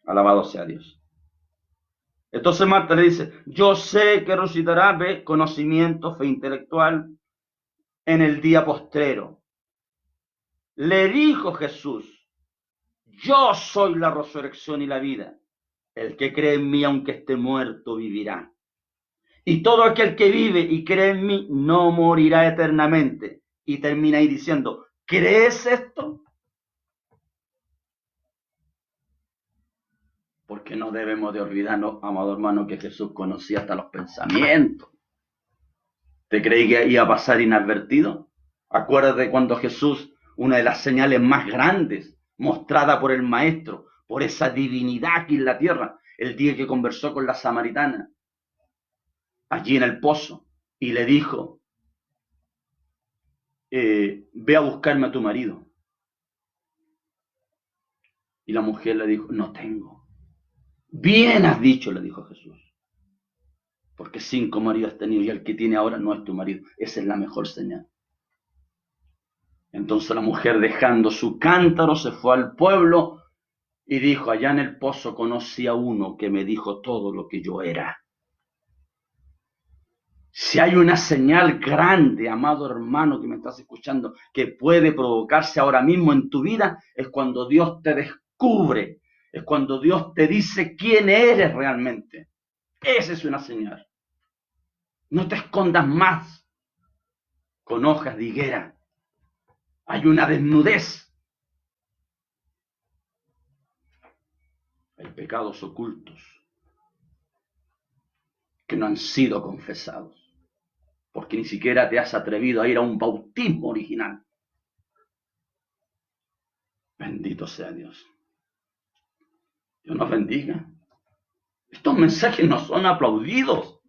Alabado sea Dios. Entonces Marta le dice, yo sé que resucitará, ve, conocimiento, fe intelectual, en el día postrero. Le dijo Jesús, yo soy la resurrección y la vida. El que cree en mí, aunque esté muerto, vivirá. Y todo aquel que vive y cree en mí, no morirá eternamente. Y termina ahí diciendo, ¿crees esto? Que no debemos de olvidarnos, amado hermano, que Jesús conocía hasta los pensamientos. ¿Te creí que iba a pasar inadvertido? Acuérdate cuando Jesús, una de las señales más grandes mostrada por el Maestro, por esa divinidad aquí en la tierra, el día que conversó con la samaritana, allí en el pozo, y le dijo, ve a buscarme a tu marido. Y la mujer le dijo, no tengo. Bien has dicho, le dijo Jesús, porque 5 maridos has tenido y el que tiene ahora no es tu marido. Esa es la mejor señal. Entonces la mujer, dejando su cántaro, se fue al pueblo y dijo, allá en el pozo conocí a uno que me dijo todo lo que yo era. Si hay una señal grande, amado hermano que me estás escuchando, que puede provocarse ahora mismo en tu vida, es cuando Dios te descubre, es cuando Dios te dice quién eres realmente. Esa es una señal. No te escondas más con hojas de higuera. Hay una desnudez. Hay pecados ocultos que no han sido confesados, porque ni siquiera te has atrevido a ir a un bautismo original. Bendito sea Dios. Dios nos bendiga. Estos mensajes no son aplaudidos,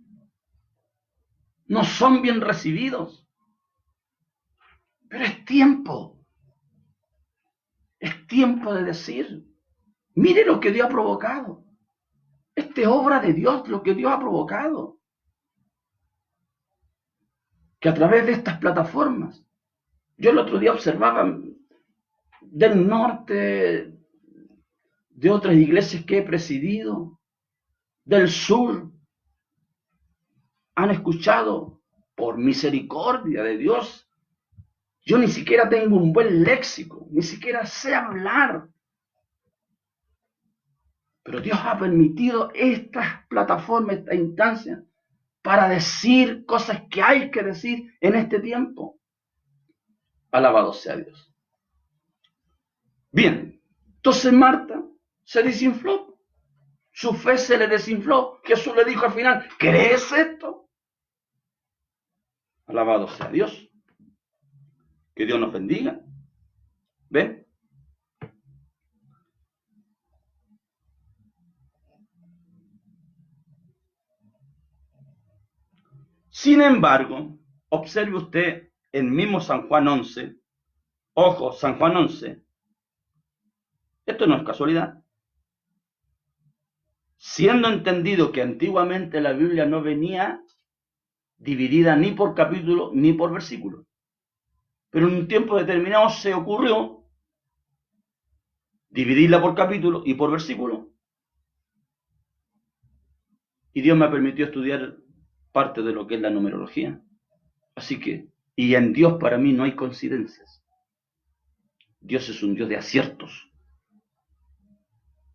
no son bien recibidos, pero es tiempo de decir, mire lo que Dios ha provocado. Esta es obra de Dios, lo que Dios ha provocado. Que a través de estas plataformas, yo el otro día observaba del norte, de otras iglesias que he presidido, del sur, han escuchado, por misericordia de Dios, yo ni siquiera tengo un buen léxico, ni siquiera sé hablar. Pero Dios ha permitido estas plataformas, esta instancia, para decir cosas que hay que decir en este tiempo. Alabado sea Dios. Bien, entonces Marta se desinfló. Su fe se le desinfló. Jesús le dijo al final, ¿crees esto? Alabado sea Dios. Que Dios nos bendiga. ¿Ven? Sin embargo, observe usted el mismo San Juan 11. Ojo, San Juan 11. Esto no es casualidad. Siendo entendido que antiguamente la Biblia no venía dividida ni por capítulo ni por versículo. Pero en un tiempo determinado se ocurrió dividirla por capítulo y por versículo. Y Dios me permitió estudiar parte de lo que es la numerología. Así que, y en Dios para mí no hay coincidencias. Dios es un Dios de aciertos.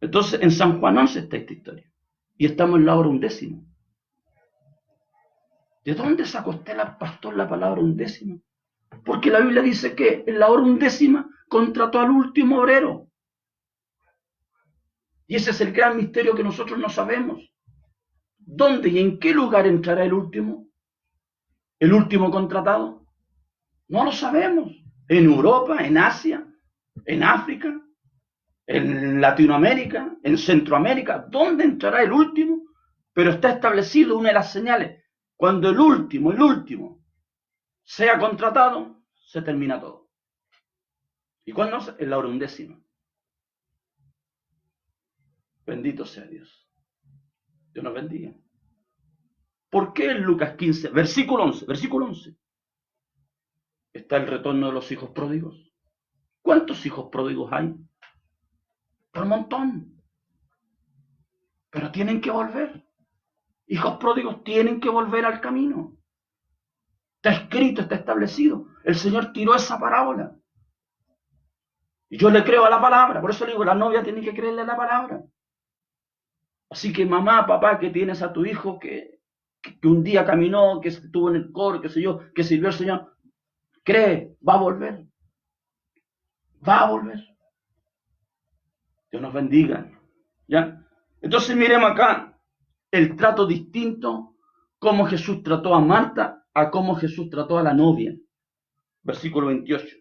Entonces, en San Juan 11 está esta historia. Y estamos en la hora 11. ¿De dónde sacó usted, pastor, la palabra 11? Porque la Biblia dice que en la hora 11 contrató al último obrero. Y ese es el gran misterio que nosotros no sabemos. ¿Dónde y en qué lugar entrará el último? ¿El último contratado? No lo sabemos. ¿En Europa? ¿En Asia? ¿En África? ¿En Latinoamérica? ¿En Centroamérica? ¿Dónde entrará el último? Pero está establecido una de las señales. Cuando el último sea contratado, se termina todo. ¿Y cuándo? En la hora 11. Bendito sea Dios. Dios nos bendiga. ¿Por qué en Lucas 15, versículo 11, está el retorno de los hijos pródigos? ¿Cuántos hijos pródigos hay? Por un montón. Pero tienen que volver. Hijos pródigos tienen que volver al camino. Está escrito, está establecido. El Señor tiró esa parábola. Y yo le creo a la palabra. Por eso le digo, la novia tiene que creerle a la palabra. Así que mamá, papá, que tienes a tu hijo que un día caminó, que estuvo en el coro, qué sé yo, que sirvió al Señor, cree, va a volver. Va a volver. Dios nos bendiga. ¿Ya? Entonces miremos acá el trato distinto, cómo Jesús trató a Marta, a cómo Jesús trató a la novia. Versículo 28.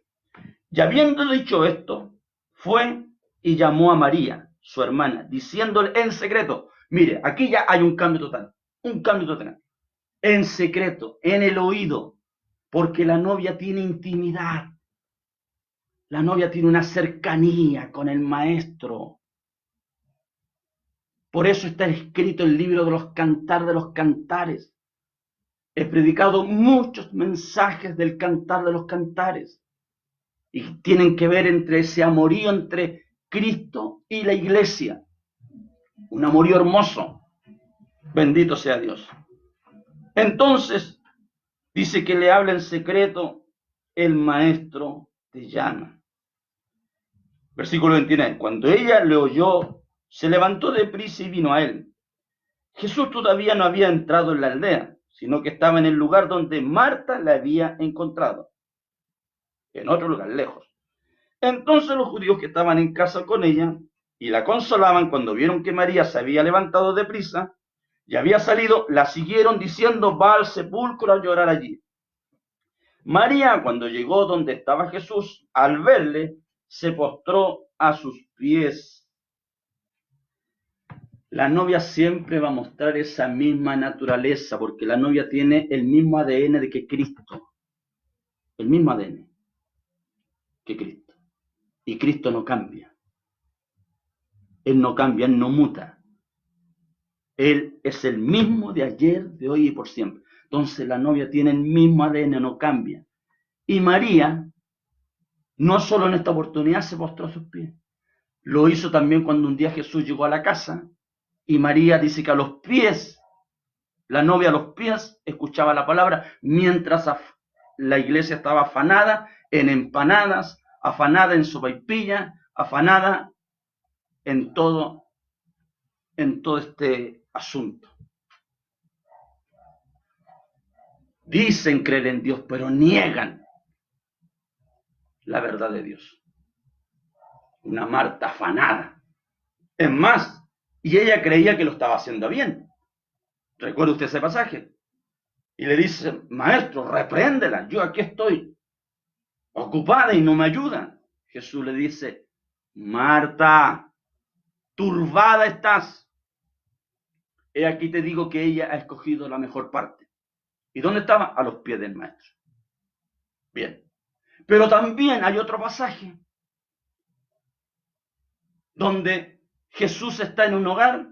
Y habiendo dicho esto, fue y llamó a María, su hermana, diciéndole en secreto. Mire, aquí ya hay un cambio total, en secreto, en el oído, porque la novia tiene intimidad. La novia tiene una cercanía con el maestro. Por eso está escrito el libro de los Cantares de los Cantares. He predicado muchos mensajes del Cantar de los Cantares y tienen que ver entre ese amorío entre Cristo y la iglesia. Un amorío hermoso. Bendito sea Dios. Entonces, dice que le habla en secreto, el maestro te llama. Versículo 29. Cuando ella le oyó, se levantó deprisa y vino a él. Jesús todavía no había entrado en la aldea, sino que estaba en el lugar donde Marta la había encontrado, en otro lugar lejos. Entonces los judíos que estaban en casa con ella y la consolaban cuando vieron que María se había levantado deprisa y había salido, la siguieron diciendo, va al sepulcro a llorar allí. María, cuando llegó donde estaba Jesús, al verle, se postró a sus pies. La novia siempre va a mostrar esa misma naturaleza, porque la novia tiene el mismo ADN de que Cristo. El mismo ADN que Cristo. Y Cristo no cambia. Él no cambia, Él no muta. Él es el mismo de ayer, de hoy y por siempre. Entonces la novia tiene el mismo ADN, no cambia. Y María, no solo en esta oportunidad se postró a sus pies, lo hizo también cuando un día Jesús llegó a la casa y María dice que a los pies, la novia a los pies, escuchaba la palabra, mientras la iglesia estaba afanada en empanadas, afanada en sopaipilla, afanada en todo este asunto. Dicen creer en Dios, pero niegan la verdad de Dios. Una Marta afanada. Es más, y ella creía que lo estaba haciendo bien. ¿Recuerda usted ese pasaje? Y le dice, maestro, repréndela, yo aquí estoy ocupada y no me ayuda. Jesús le dice, Marta, turbada estás. He aquí te digo que ella ha escogido la mejor parte. ¿Y dónde estaba? A los pies del maestro. Bien. Pero también hay otro pasaje donde Jesús está en un hogar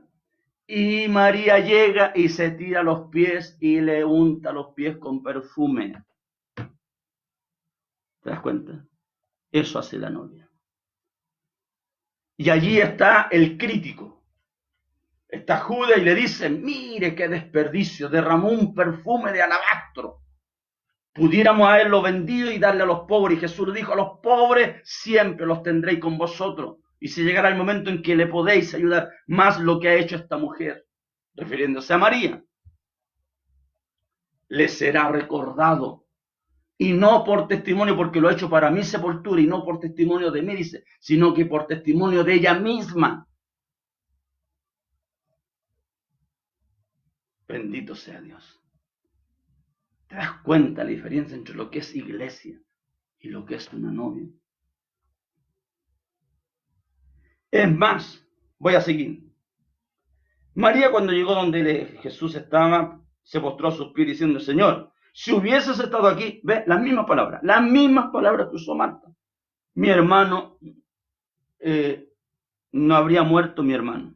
y María llega y se tira a los pies y le unta los pies con perfume. ¿Te das cuenta? Eso hace la novia. Y allí está el crítico. Está Judas y le dice, mire qué desperdicio, derramó un perfume de alabastro. Pudiéramos haberlo vendido y darle a los pobres. Y Jesús le dijo, a los pobres siempre los tendréis con vosotros. Y si llegara el momento en que le podéis ayudar, más lo que ha hecho esta mujer, refiriéndose a María, le será recordado. Y no por testimonio, porque lo ha hecho para mi sepultura, y no por testimonio de mí, dice, sino que por testimonio de ella misma. Bendito sea Dios. ¿Te das cuenta la diferencia entre lo que es iglesia y lo que es una novia? Es más, voy a seguir. María, cuando llegó donde Jesús estaba, se postró a sus pies diciendo, Señor, si hubieses estado aquí, ve las mismas palabras que usó Marta. Mi hermano, no habría muerto mi hermano.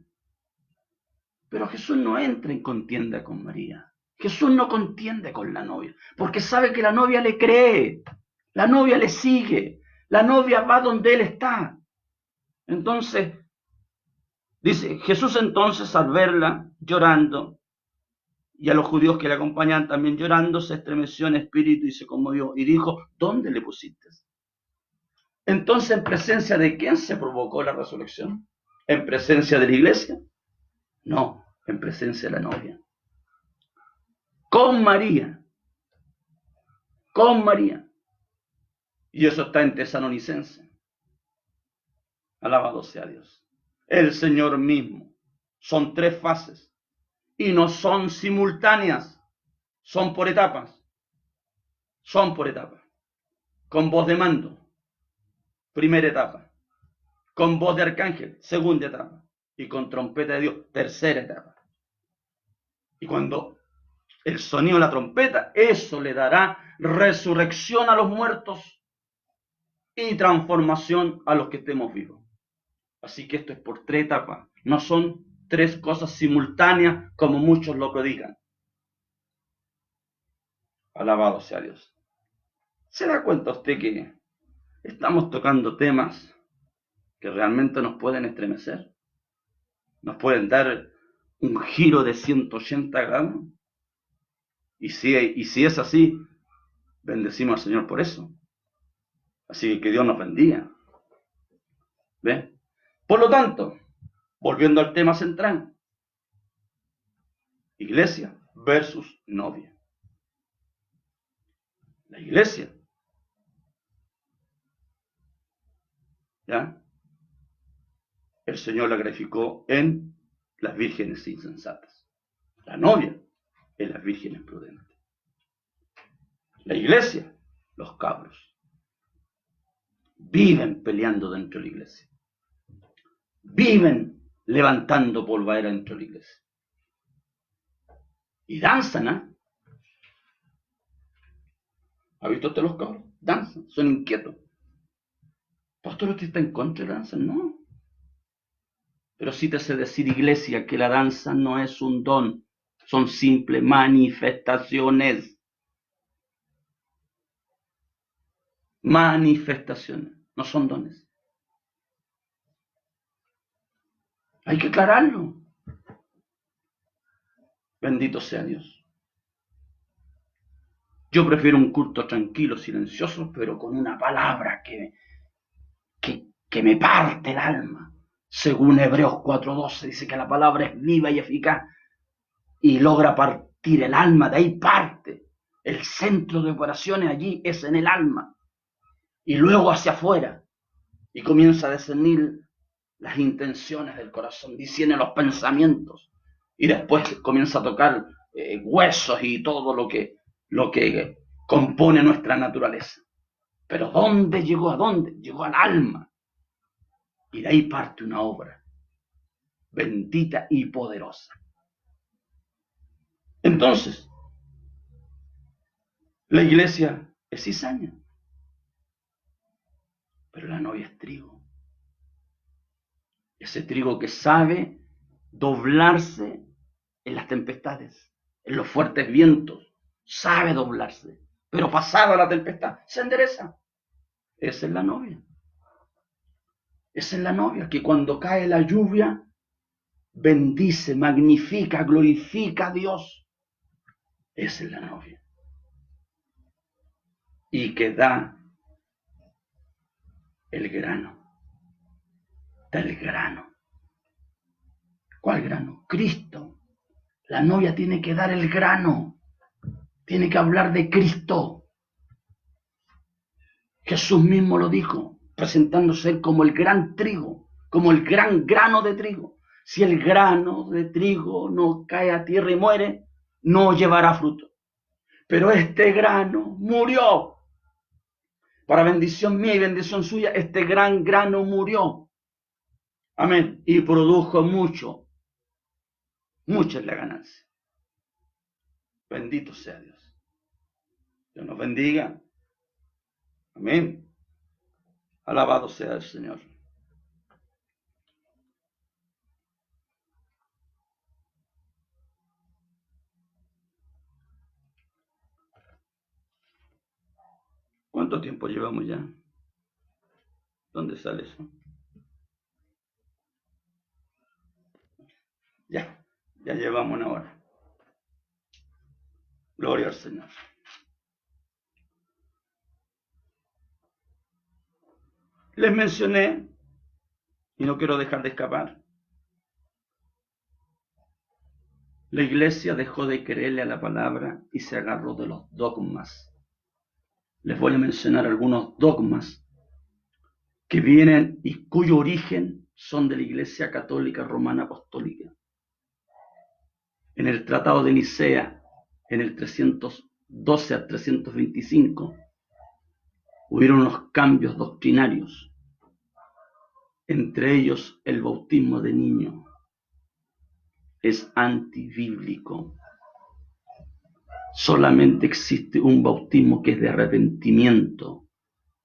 Pero Jesús no entra en contienda con María. Jesús no contiende con la novia, porque sabe que la novia le cree, la novia le sigue, la novia va donde él está. Entonces, dice, Jesús entonces al verla llorando, y a los judíos que le acompañan también llorando, se estremeció en espíritu y se conmovió, y dijo, ¿dónde le pusiste? Entonces, ¿en presencia de quién se provocó la resurrección? ¿En presencia de la iglesia? No, en presencia de la novia. Con María. Con María. Y eso está en Tesalonicenses. Alabado sea Dios. El Señor mismo Son 3 fases. Y no son simultáneas, son por etapas. Son por etapas. Con voz de mando, primera etapa. Con voz de arcángel, segunda etapa. Y con trompeta de Dios, tercera etapa. Y cuando el sonido de la trompeta, eso le dará resurrección a los muertos y transformación a los que estemos vivos. Así que esto es por 3 etapas. No son 3 cosas simultáneas como muchos lo predican. Alabado sea Dios. ¿Se da cuenta usted que estamos tocando temas que realmente nos pueden estremecer? Nos pueden dar un giro de 180 grados. Y si es así, bendecimos al Señor por eso. Así que Dios nos bendiga. ¿Ve? Por lo tanto, volviendo al tema central, iglesia versus novia. La iglesia, ¿ya? El Señor la glorificó en las vírgenes insensatas. La novia en las vírgenes prudentes. La iglesia, los cabros. Viven peleando dentro de la iglesia. Viven levantando polvadera dentro de la iglesia. Y danzan, ¿eh? ¿Ha visto usted los cabros? Danzan, son inquietos. Pastor, ¿usted está en contra de la danza? No. Pero sí te sé decir, iglesia, que la danza no es un don, son simples manifestaciones. Manifestaciones, no son dones. Hay que aclararlo. Bendito sea Dios. Yo prefiero un culto tranquilo, silencioso, pero con una palabra que me parte el alma. Según Hebreos 4:12 dice que la palabra es viva y eficaz y logra partir el alma, de ahí parte. El centro de operaciones allí es en el alma y luego hacia afuera y comienza a discernir las intenciones del corazón, discierne los pensamientos y después comienza a tocar huesos y todo lo que compone nuestra naturaleza. Pero ¿dónde llegó? ¿A dónde? Llegó al alma. Y de ahí parte una obra bendita y poderosa. Entonces, la iglesia es cizaña, pero la novia es trigo. Ese trigo que sabe doblarse en las tempestades, en los fuertes vientos, sabe doblarse, pero pasada la tempestad, se endereza. Esa es la novia. Esa es la novia que cuando cae la lluvia bendice, magnifica, glorifica a Dios. Esa es la novia. Y que da el grano. Del grano. ¿Cuál grano? Cristo. La novia tiene que dar el grano. Tiene que hablar de Cristo. Jesús mismo lo dijo, presentándose como el gran trigo, como el gran grano de trigo. Si el grano de trigo no cae a tierra y muere, no llevará fruto. Pero este grano murió. Para bendición mía y bendición suya, este gran grano murió. Amén. Y produjo mucho. Mucha es la ganancia. Bendito sea Dios. Dios nos bendiga. Amén. Alabado sea el Señor. ¿Cuánto tiempo llevamos ya? ¿Dónde sale eso? Ya llevamos una hora. Gloria al Señor. Les mencioné, y no quiero dejar de escapar, la iglesia dejó de creerle a la palabra y se agarró de los dogmas. Les voy a mencionar algunos dogmas que vienen y cuyo origen son de la Iglesia Católica Romana Apostólica. En el Tratado de Nicea, en el 312 a 325, hubieron unos cambios doctrinarios, entre ellos el bautismo de niño. Es antibíblico. Solamente existe un bautismo que es de arrepentimiento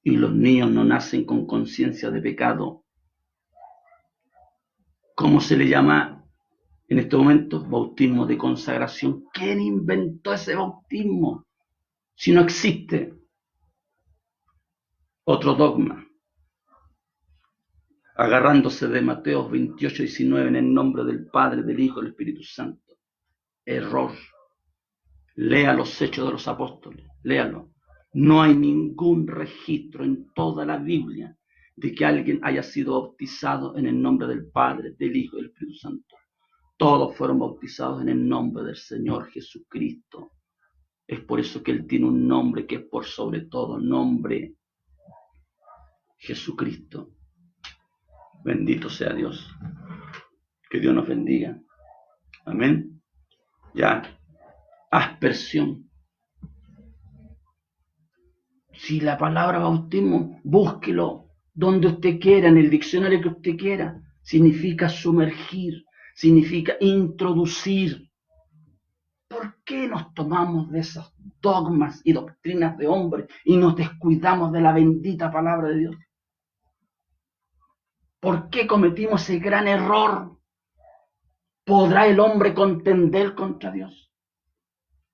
y los niños no nacen con conciencia de pecado. ¿Cómo se le llama en este momento? Bautismo de consagración. ¿Quién inventó ese bautismo? Si no existe. Otro dogma. Agarrándose de Mateo 28:19 en el nombre del Padre, del Hijo y del Espíritu Santo. Error. Lea los Hechos de los Apóstoles. Léalo. No hay ningún registro en toda la Biblia de que alguien haya sido bautizado en el nombre del Padre, del Hijo y del Espíritu Santo. Todos fueron bautizados en el nombre del Señor Jesucristo. Es por eso que Él tiene un nombre que es por sobre todo nombre. Jesucristo. Bendito sea Dios. Que Dios nos bendiga. Amén. Ya. Aspersión. Si la palabra bautismo, búsquelo donde usted quiera, en el diccionario que usted quiera. Significa sumergir, significa introducir. ¿Por qué nos tomamos de esos dogmas y doctrinas de hombres y nos descuidamos de la bendita palabra de Dios? ¿Por qué cometimos ese gran error? ¿Podrá el hombre contender contra Dios?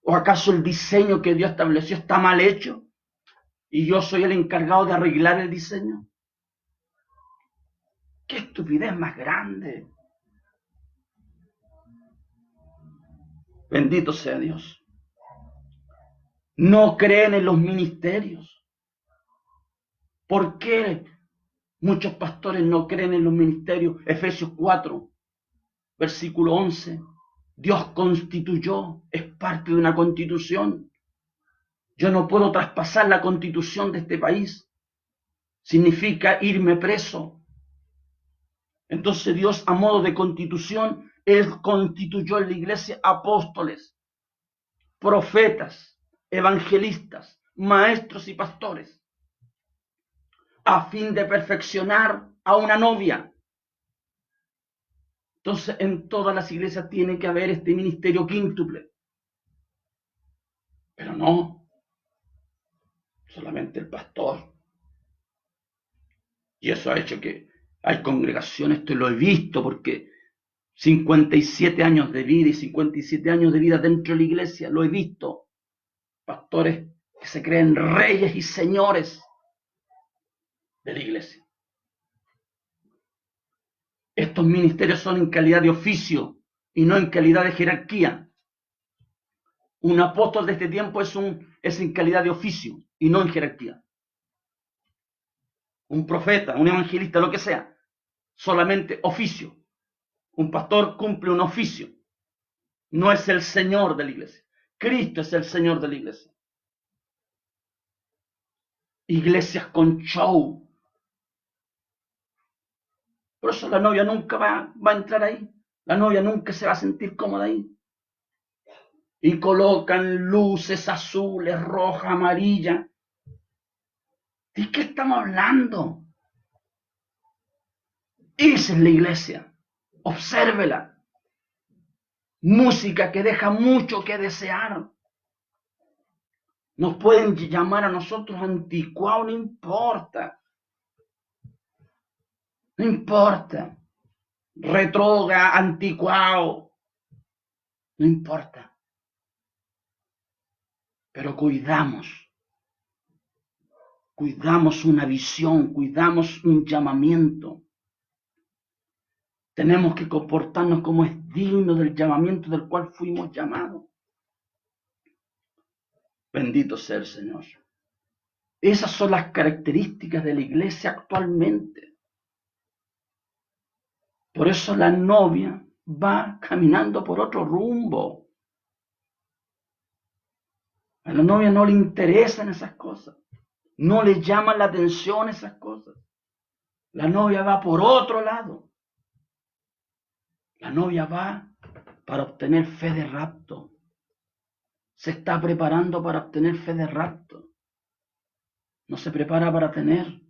¿O acaso el diseño que Dios estableció está mal hecho? ¿Y yo soy el encargado de arreglar el diseño? ¡Qué estupidez más grande! Bendito sea Dios. No creen en los ministerios. ¿Por qué muchos pastores no creen en los ministerios? Efesios 4, versículo 11. Dios constituyó, es parte de una constitución. Yo no puedo traspasar la constitución de este país. Significa irme preso. Entonces Dios, a modo de constitución, Él constituyó en la iglesia apóstoles, profetas, evangelistas, maestros y pastores, a fin de perfeccionar a una novia. Entonces, en todas las iglesias tiene que haber este ministerio quíntuple. Pero no, solamente el pastor. Y eso ha hecho que hay congregaciones, esto lo he visto porque 57 años de vida y 57 años de vida dentro de la iglesia, lo he visto. Pastores que se creen reyes y señores de la iglesia. Estos ministerios son en calidad de oficio y no en calidad de jerarquía. Un apóstol de este tiempo es en calidad de oficio y no en jerarquía. Un profeta, un evangelista, lo que sea, solamente oficio. Un pastor cumple un oficio. No es el Señor de la iglesia. Cristo es el Señor de la iglesia. Iglesias con show. Por eso la novia nunca va a entrar ahí. La novia nunca se va a sentir cómoda ahí. Y colocan luces azules, rojas, amarillas. ¿De qué estamos hablando? Esa es la iglesia. Obsérvela. Música que deja mucho que desear. Nos pueden llamar a nosotros anticuados, no importa. No importa. Retrógrado, anticuado. No importa. Pero cuidamos una visión, cuidamos un llamamiento. Tenemos que comportarnos como es digno del llamamiento del cual fuimos llamados. Bendito sea el Señor. Esas son las características de la iglesia actualmente. Por eso la novia va caminando por otro rumbo. A la novia no le interesan esas cosas. No le llaman la atención esas cosas. La novia va por otro lado. La novia va para obtener fe de rapto. Se está preparando para obtener fe de rapto. No se prepara para tener.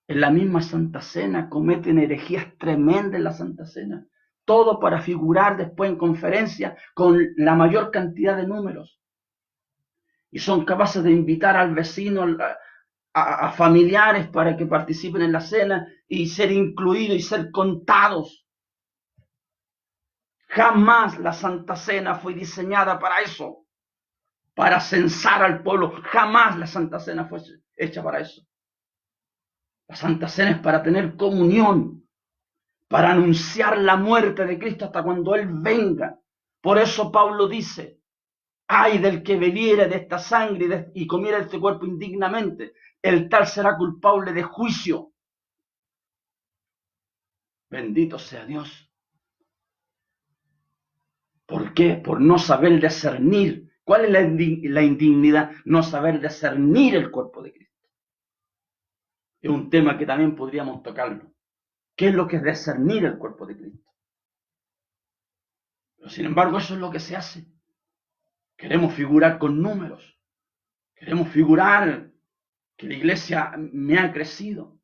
En la misma Santa Cena cometen herejías tremendas en la Santa Cena. Todo para figurar después en conferencia con la mayor cantidad de números. Y son capaces de invitar al vecino, a familiares para que participen en la cena y ser incluidos y ser contados. Jamás la Santa Cena fue diseñada para eso, para censar al pueblo. Jamás la Santa Cena fue hecha para eso. La Santa Cena es para tener comunión, para anunciar la muerte de Cristo hasta cuando Él venga. Por eso Pablo dice, ay del que bebiere de esta sangre y comiera este cuerpo indignamente, el tal será culpable de juicio. Bendito sea Dios. ¿Por qué? Por no saber discernir. ¿Cuál es la indignidad? No saber discernir el cuerpo de Cristo. Es un tema que también podríamos tocarlo. ¿Qué es lo que es discernir el cuerpo de Cristo? Pero sin embargo, eso es lo que se hace. Queremos figurar con números. Queremos figurar que la iglesia me ha crecido.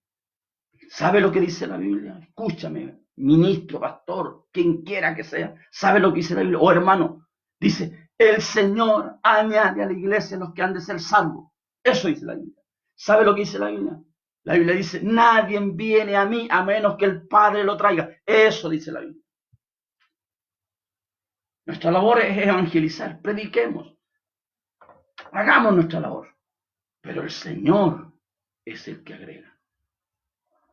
¿Sabe lo que dice la Biblia? Escúchame, ministro, pastor, quien quiera que sea. ¿Sabe lo que dice la Biblia? Oh, hermano, dice, el Señor añade a la iglesia los que han de ser salvos. Eso dice la Biblia. ¿Sabe lo que dice la Biblia? La Biblia dice, nadie viene a mí a menos que el Padre lo traiga. Eso dice la Biblia. Nuestra labor es evangelizar, prediquemos. Hagamos nuestra labor. Pero el Señor es el que agrega.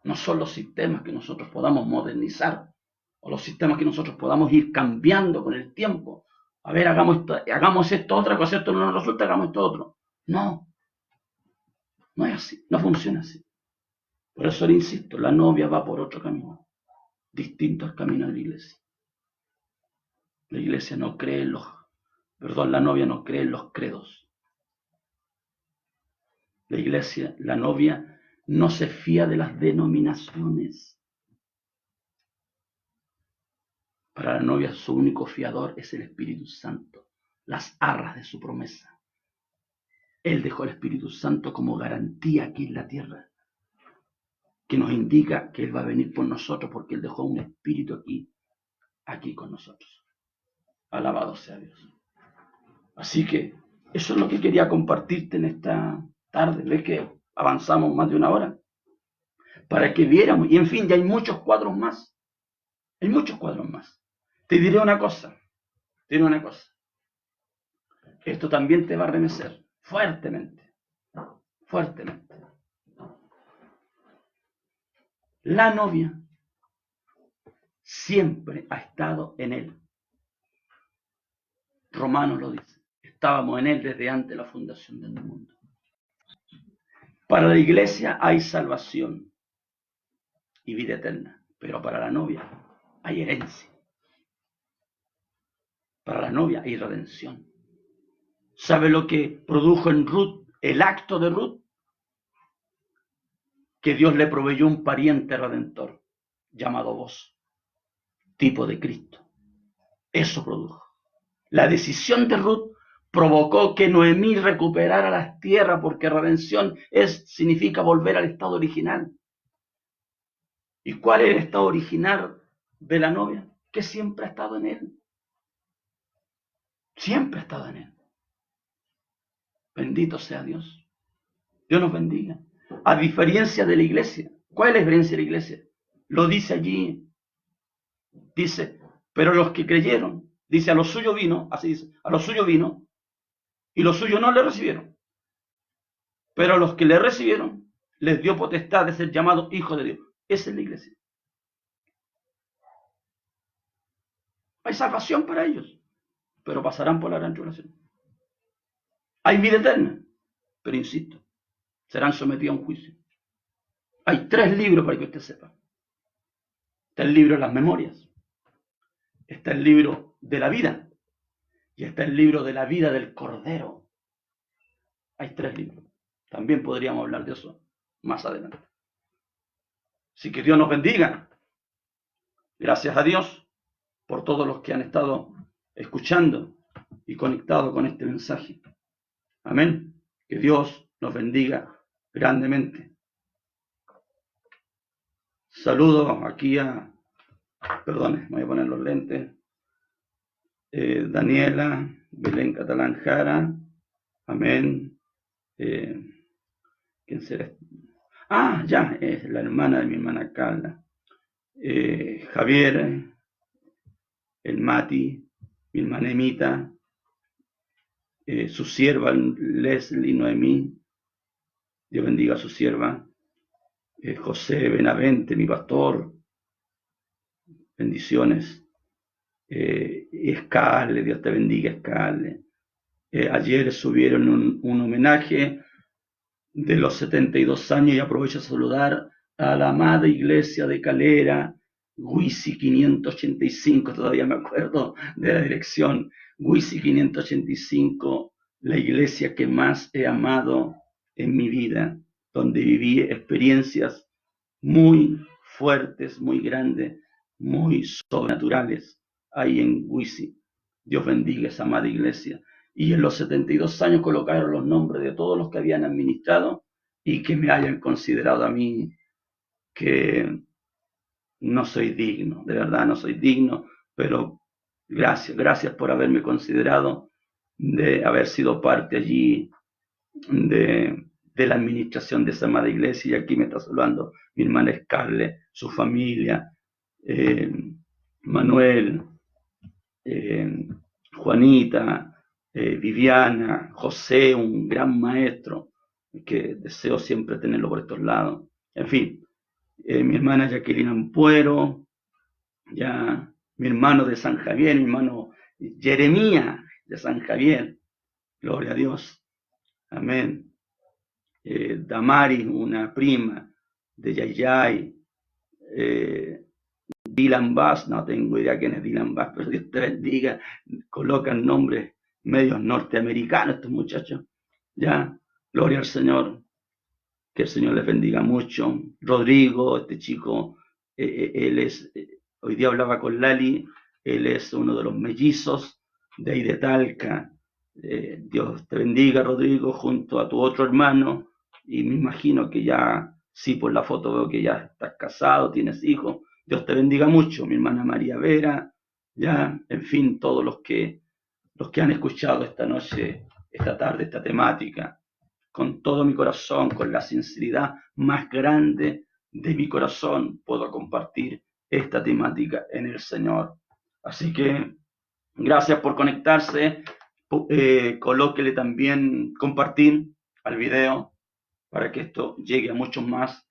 No son los sistemas que nosotros podamos modernizar o los sistemas que nosotros podamos ir cambiando con el tiempo. A ver, hagamos esto, otra cosa, esto no nos resulta, hagamos esto otro. No, no es así, no funciona así. Por eso le insisto, la novia va por otro camino, distinto al camino de la iglesia. La iglesia no cree en la novia no cree en los credos. La iglesia, la novia, no se fía de las denominaciones. Para la novia su único fiador es el Espíritu Santo, las arras de su promesa. Él dejó el Espíritu Santo como garantía aquí en la tierra, que nos indica que Él va a venir por nosotros porque Él dejó un Espíritu aquí con nosotros. Alabado sea Dios. Así que eso es lo que quería compartirte en esta tarde. ¿Ves que avanzamos más de una hora? Para que viéramos, y en fin, ya hay muchos cuadros más. Hay muchos cuadros más. Te diré una cosa. Esto también te va a remecer fuertemente. Fuertemente. La novia siempre ha estado en Él. Romanos lo dice. Estábamos en Él desde antes de la fundación del mundo. Para la iglesia hay salvación y vida eterna, pero para la novia hay herencia. Para la novia hay redención. ¿Sabe lo que produjo en Ruth el acto de Ruth? Que Dios le proveyó un pariente redentor llamado Boaz, tipo de Cristo. Eso produjo. La decisión de Ruth provocó que Noemí recuperara las tierras, porque redención significa volver al estado original. ¿Y cuál es el estado original de la novia? Que siempre ha estado en Él. Siempre ha estado en Él. Bendito sea Dios. Dios nos bendiga. A diferencia de la iglesia. ¿Cuál es la diferencia de la iglesia? Lo dice allí. Dice, pero los que creyeron, dice, a lo suyo vino, así dice, a lo suyo vino, y los suyos no le recibieron. Pero a los que le recibieron, les dio potestad de ser llamados hijos de Dios. Esa es la iglesia. Hay salvación para ellos, pero pasarán por la gran tribulación. Hay vida eterna, pero insisto, serán sometidos a un juicio. Hay 3 libros para que usted sepa. Está el libro de las memorias, está el libro de la vida y está el libro de la vida del Cordero. Hay 3 libros. También podríamos hablar de eso más adelante. Así que Dios nos bendiga. Gracias a Dios por todos los que han estado escuchando y conectados con este mensaje. Amén. Que Dios nos bendiga grandemente. Saludos aquí perdón, me voy a poner los lentes. Daniela, Belén Catalán Jara, amén. ¿Quién será? Ya, es la hermana de mi hermana Carla. Javier, el Mati, mi hermana Emita, su sierva Leslie Noemí, Dios bendiga a su sierva. José Benavente, mi pastor, bendiciones. Escale, Dios te bendiga, Escale. Ayer subieron un homenaje de los 72 años y aprovecho a saludar a la amada iglesia de Calera, Huisi 585, todavía me acuerdo de la dirección, Huisi 585, la iglesia que más he amado en mi vida, donde viví experiencias muy fuertes, muy grandes, muy sobrenaturales, ahí en Huisi. Dios bendiga esa amada iglesia. Y en los 72 años colocaron los nombres de todos los que habían administrado y que me hayan considerado a mí que no soy digno, de verdad no soy digno, pero gracias por haberme considerado, de haber sido parte allí de la administración de esa amada iglesia. Y aquí me está saludando mi hermana Scarlett, su familia, Manuel, Juanita, Viviana, José, un gran maestro que deseo siempre tenerlo por estos lados. En fin, mi hermana Jacqueline Ampuero, ya mi hermano de San Javier, mi hermano Jeremías de San Javier, gloria a Dios, amén. Damaris, una prima de Yayay, Dylan Bass, no tengo idea quién es Dylan Bass, pero Dios te bendiga, colocan nombres medios norteamericanos estos muchachos, ya, gloria al Señor, que el Señor les bendiga mucho. Rodrigo, este chico, él es, hoy día hablaba con Lali, él es uno de los mellizos de ahí de Talca. Dios te bendiga, Rodrigo, junto a tu otro hermano, y me imagino que ya, sí, por la foto veo que ya estás casado, tienes hijos. Dios te bendiga mucho, mi hermana María Vera, ya, en fin, todos los que han escuchado esta noche, esta tarde, esta temática, con todo mi corazón, con la sinceridad más grande de mi corazón, puedo compartir esta temática en el Señor. Así que gracias por conectarse. Colóquele también compartir al video para que esto llegue a muchos más.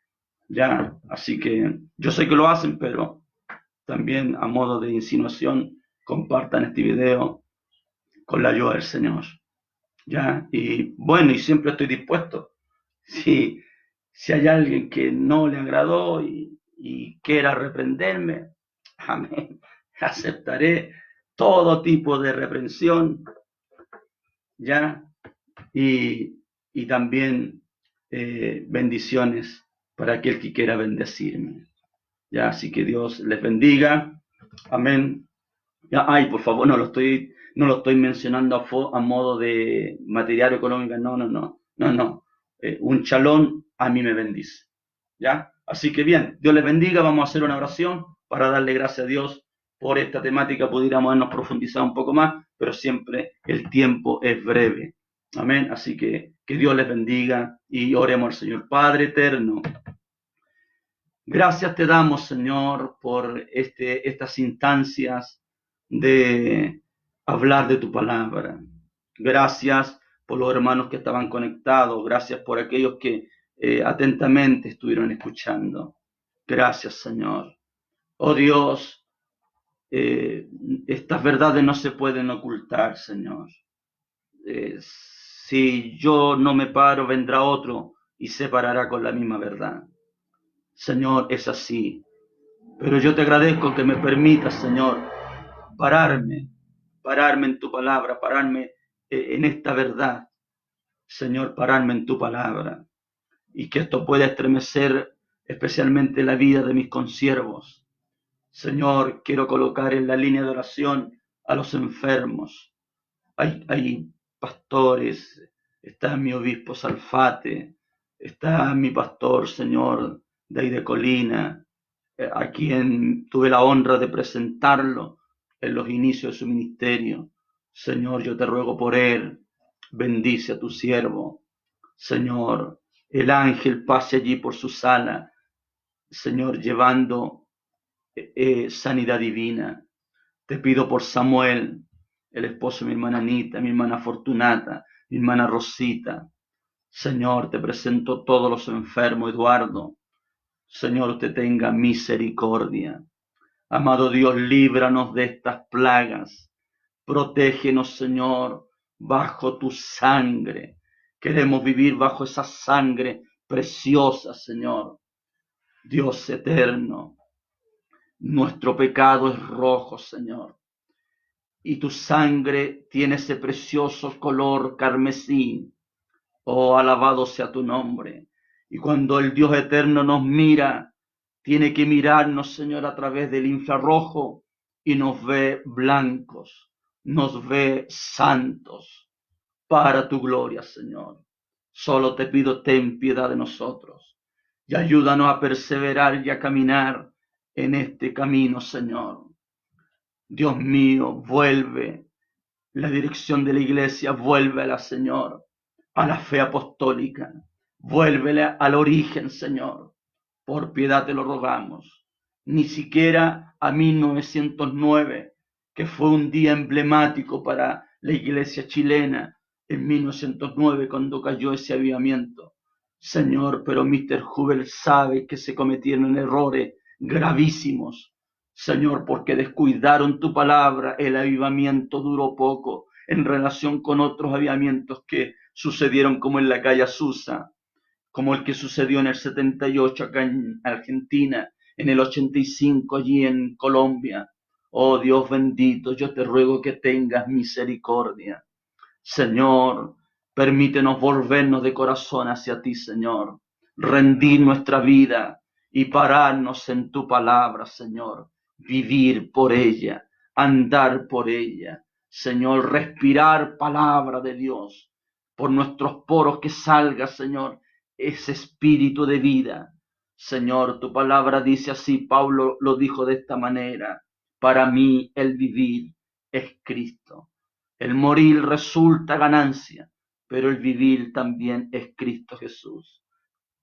Ya, así que yo sé que lo hacen, pero también a modo de insinuación, compartan este video con la ayuda del Señor. Ya, y bueno, y siempre estoy dispuesto. Si hay alguien que no le agradó y quiera reprenderme, amén, aceptaré todo tipo de reprensión, ya, y también bendiciones para aquel que quiera bendecirme. Ya, así que Dios les bendiga, amén. Ya, por favor, no lo estoy mencionando a modo de material económico, no. Un chalón a mí me bendice, ¿ya? Así que bien, Dios les bendiga, vamos a hacer una oración para darle gracias a Dios por esta temática. Pudiéramos habernos profundizado un poco más, pero siempre el tiempo es breve, amén. Así que Dios les bendiga y oremos al Señor. Padre eterno, gracias te damos, Señor, por estas instancias de hablar de tu palabra. Gracias por los hermanos que estaban conectados. Gracias por aquellos que atentamente estuvieron escuchando. Gracias, Señor. Oh Dios, estas verdades no se pueden ocultar, Señor. Si yo no me paro, vendrá otro y se parará con la misma verdad. Señor, es así. Pero yo te agradezco que me permitas, Señor, pararme en tu palabra, pararme en esta verdad. Señor, pararme en tu palabra. Y que esto pueda estremecer especialmente la vida de mis consiervos. Señor, quiero colocar en la línea de oración a los enfermos. Hay pastores, está mi obispo Salfate, está mi pastor, Señor, de ahí de Colina, a quien tuve la honra de presentarlo en los inicios de su ministerio. Señor, yo te ruego por él, bendice a tu siervo. Señor, el ángel pase allí por su sala, Señor, llevando sanidad divina. Te pido por Samuel, el esposo de mi hermana Anita, mi hermana Fortunata, mi hermana Rosita. Señor, te presento todos los enfermos, Eduardo. Señor, usted tenga misericordia. Amado Dios, líbranos de estas plagas. Protégenos, Señor, bajo tu sangre. Queremos vivir bajo esa sangre preciosa, Señor. Dios eterno, nuestro pecado es rojo, Señor, y tu sangre tiene ese precioso color carmesí. Oh, alabado sea tu nombre. Y cuando el Dios eterno nos mira, tiene que mirarnos, Señor, a través del infrarrojo y nos ve blancos, nos ve santos para tu gloria, Señor. Solo te pido, ten piedad de nosotros y ayúdanos a perseverar y a caminar en este camino, Señor. Dios mío, vuelve la dirección de la iglesia, vuélvela, Señor, a la fe apostólica, vuélvela al origen, Señor. Por piedad te lo rogamos. Ni siquiera a 1909, que fue un día emblemático para la iglesia chilena, en 1909, cuando cayó ese avivamiento. Señor, pero Mr. Hubel sabe que se cometieron errores gravísimos. Señor, porque descuidaron tu palabra, el avivamiento duró poco en relación con otros avivamientos que sucedieron como en la calle Azusa, como el que sucedió en el 78 acá en Argentina, en el 85 allí en Colombia. Oh Dios bendito, yo te ruego que tengas misericordia. Señor, permítenos volvernos de corazón hacia ti, Señor. Rendir nuestra vida y pararnos en tu palabra, Señor. Vivir por ella, andar por ella. Señor, respirar palabra de Dios. Por nuestros poros que salga, Señor, ese espíritu de vida. Señor, tu palabra dice así, Pablo lo dijo de esta manera. Para mí el vivir es Cristo. El morir resulta ganancia, pero el vivir también es Cristo Jesús.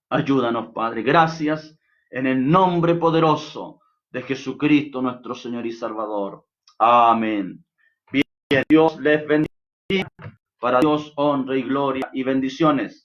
Ayúdanos, Padre. Gracias en el nombre poderoso de Jesucristo, nuestro Señor y Salvador. Amén. Bien, Dios les bendiga. Para Dios honra y gloria y bendiciones.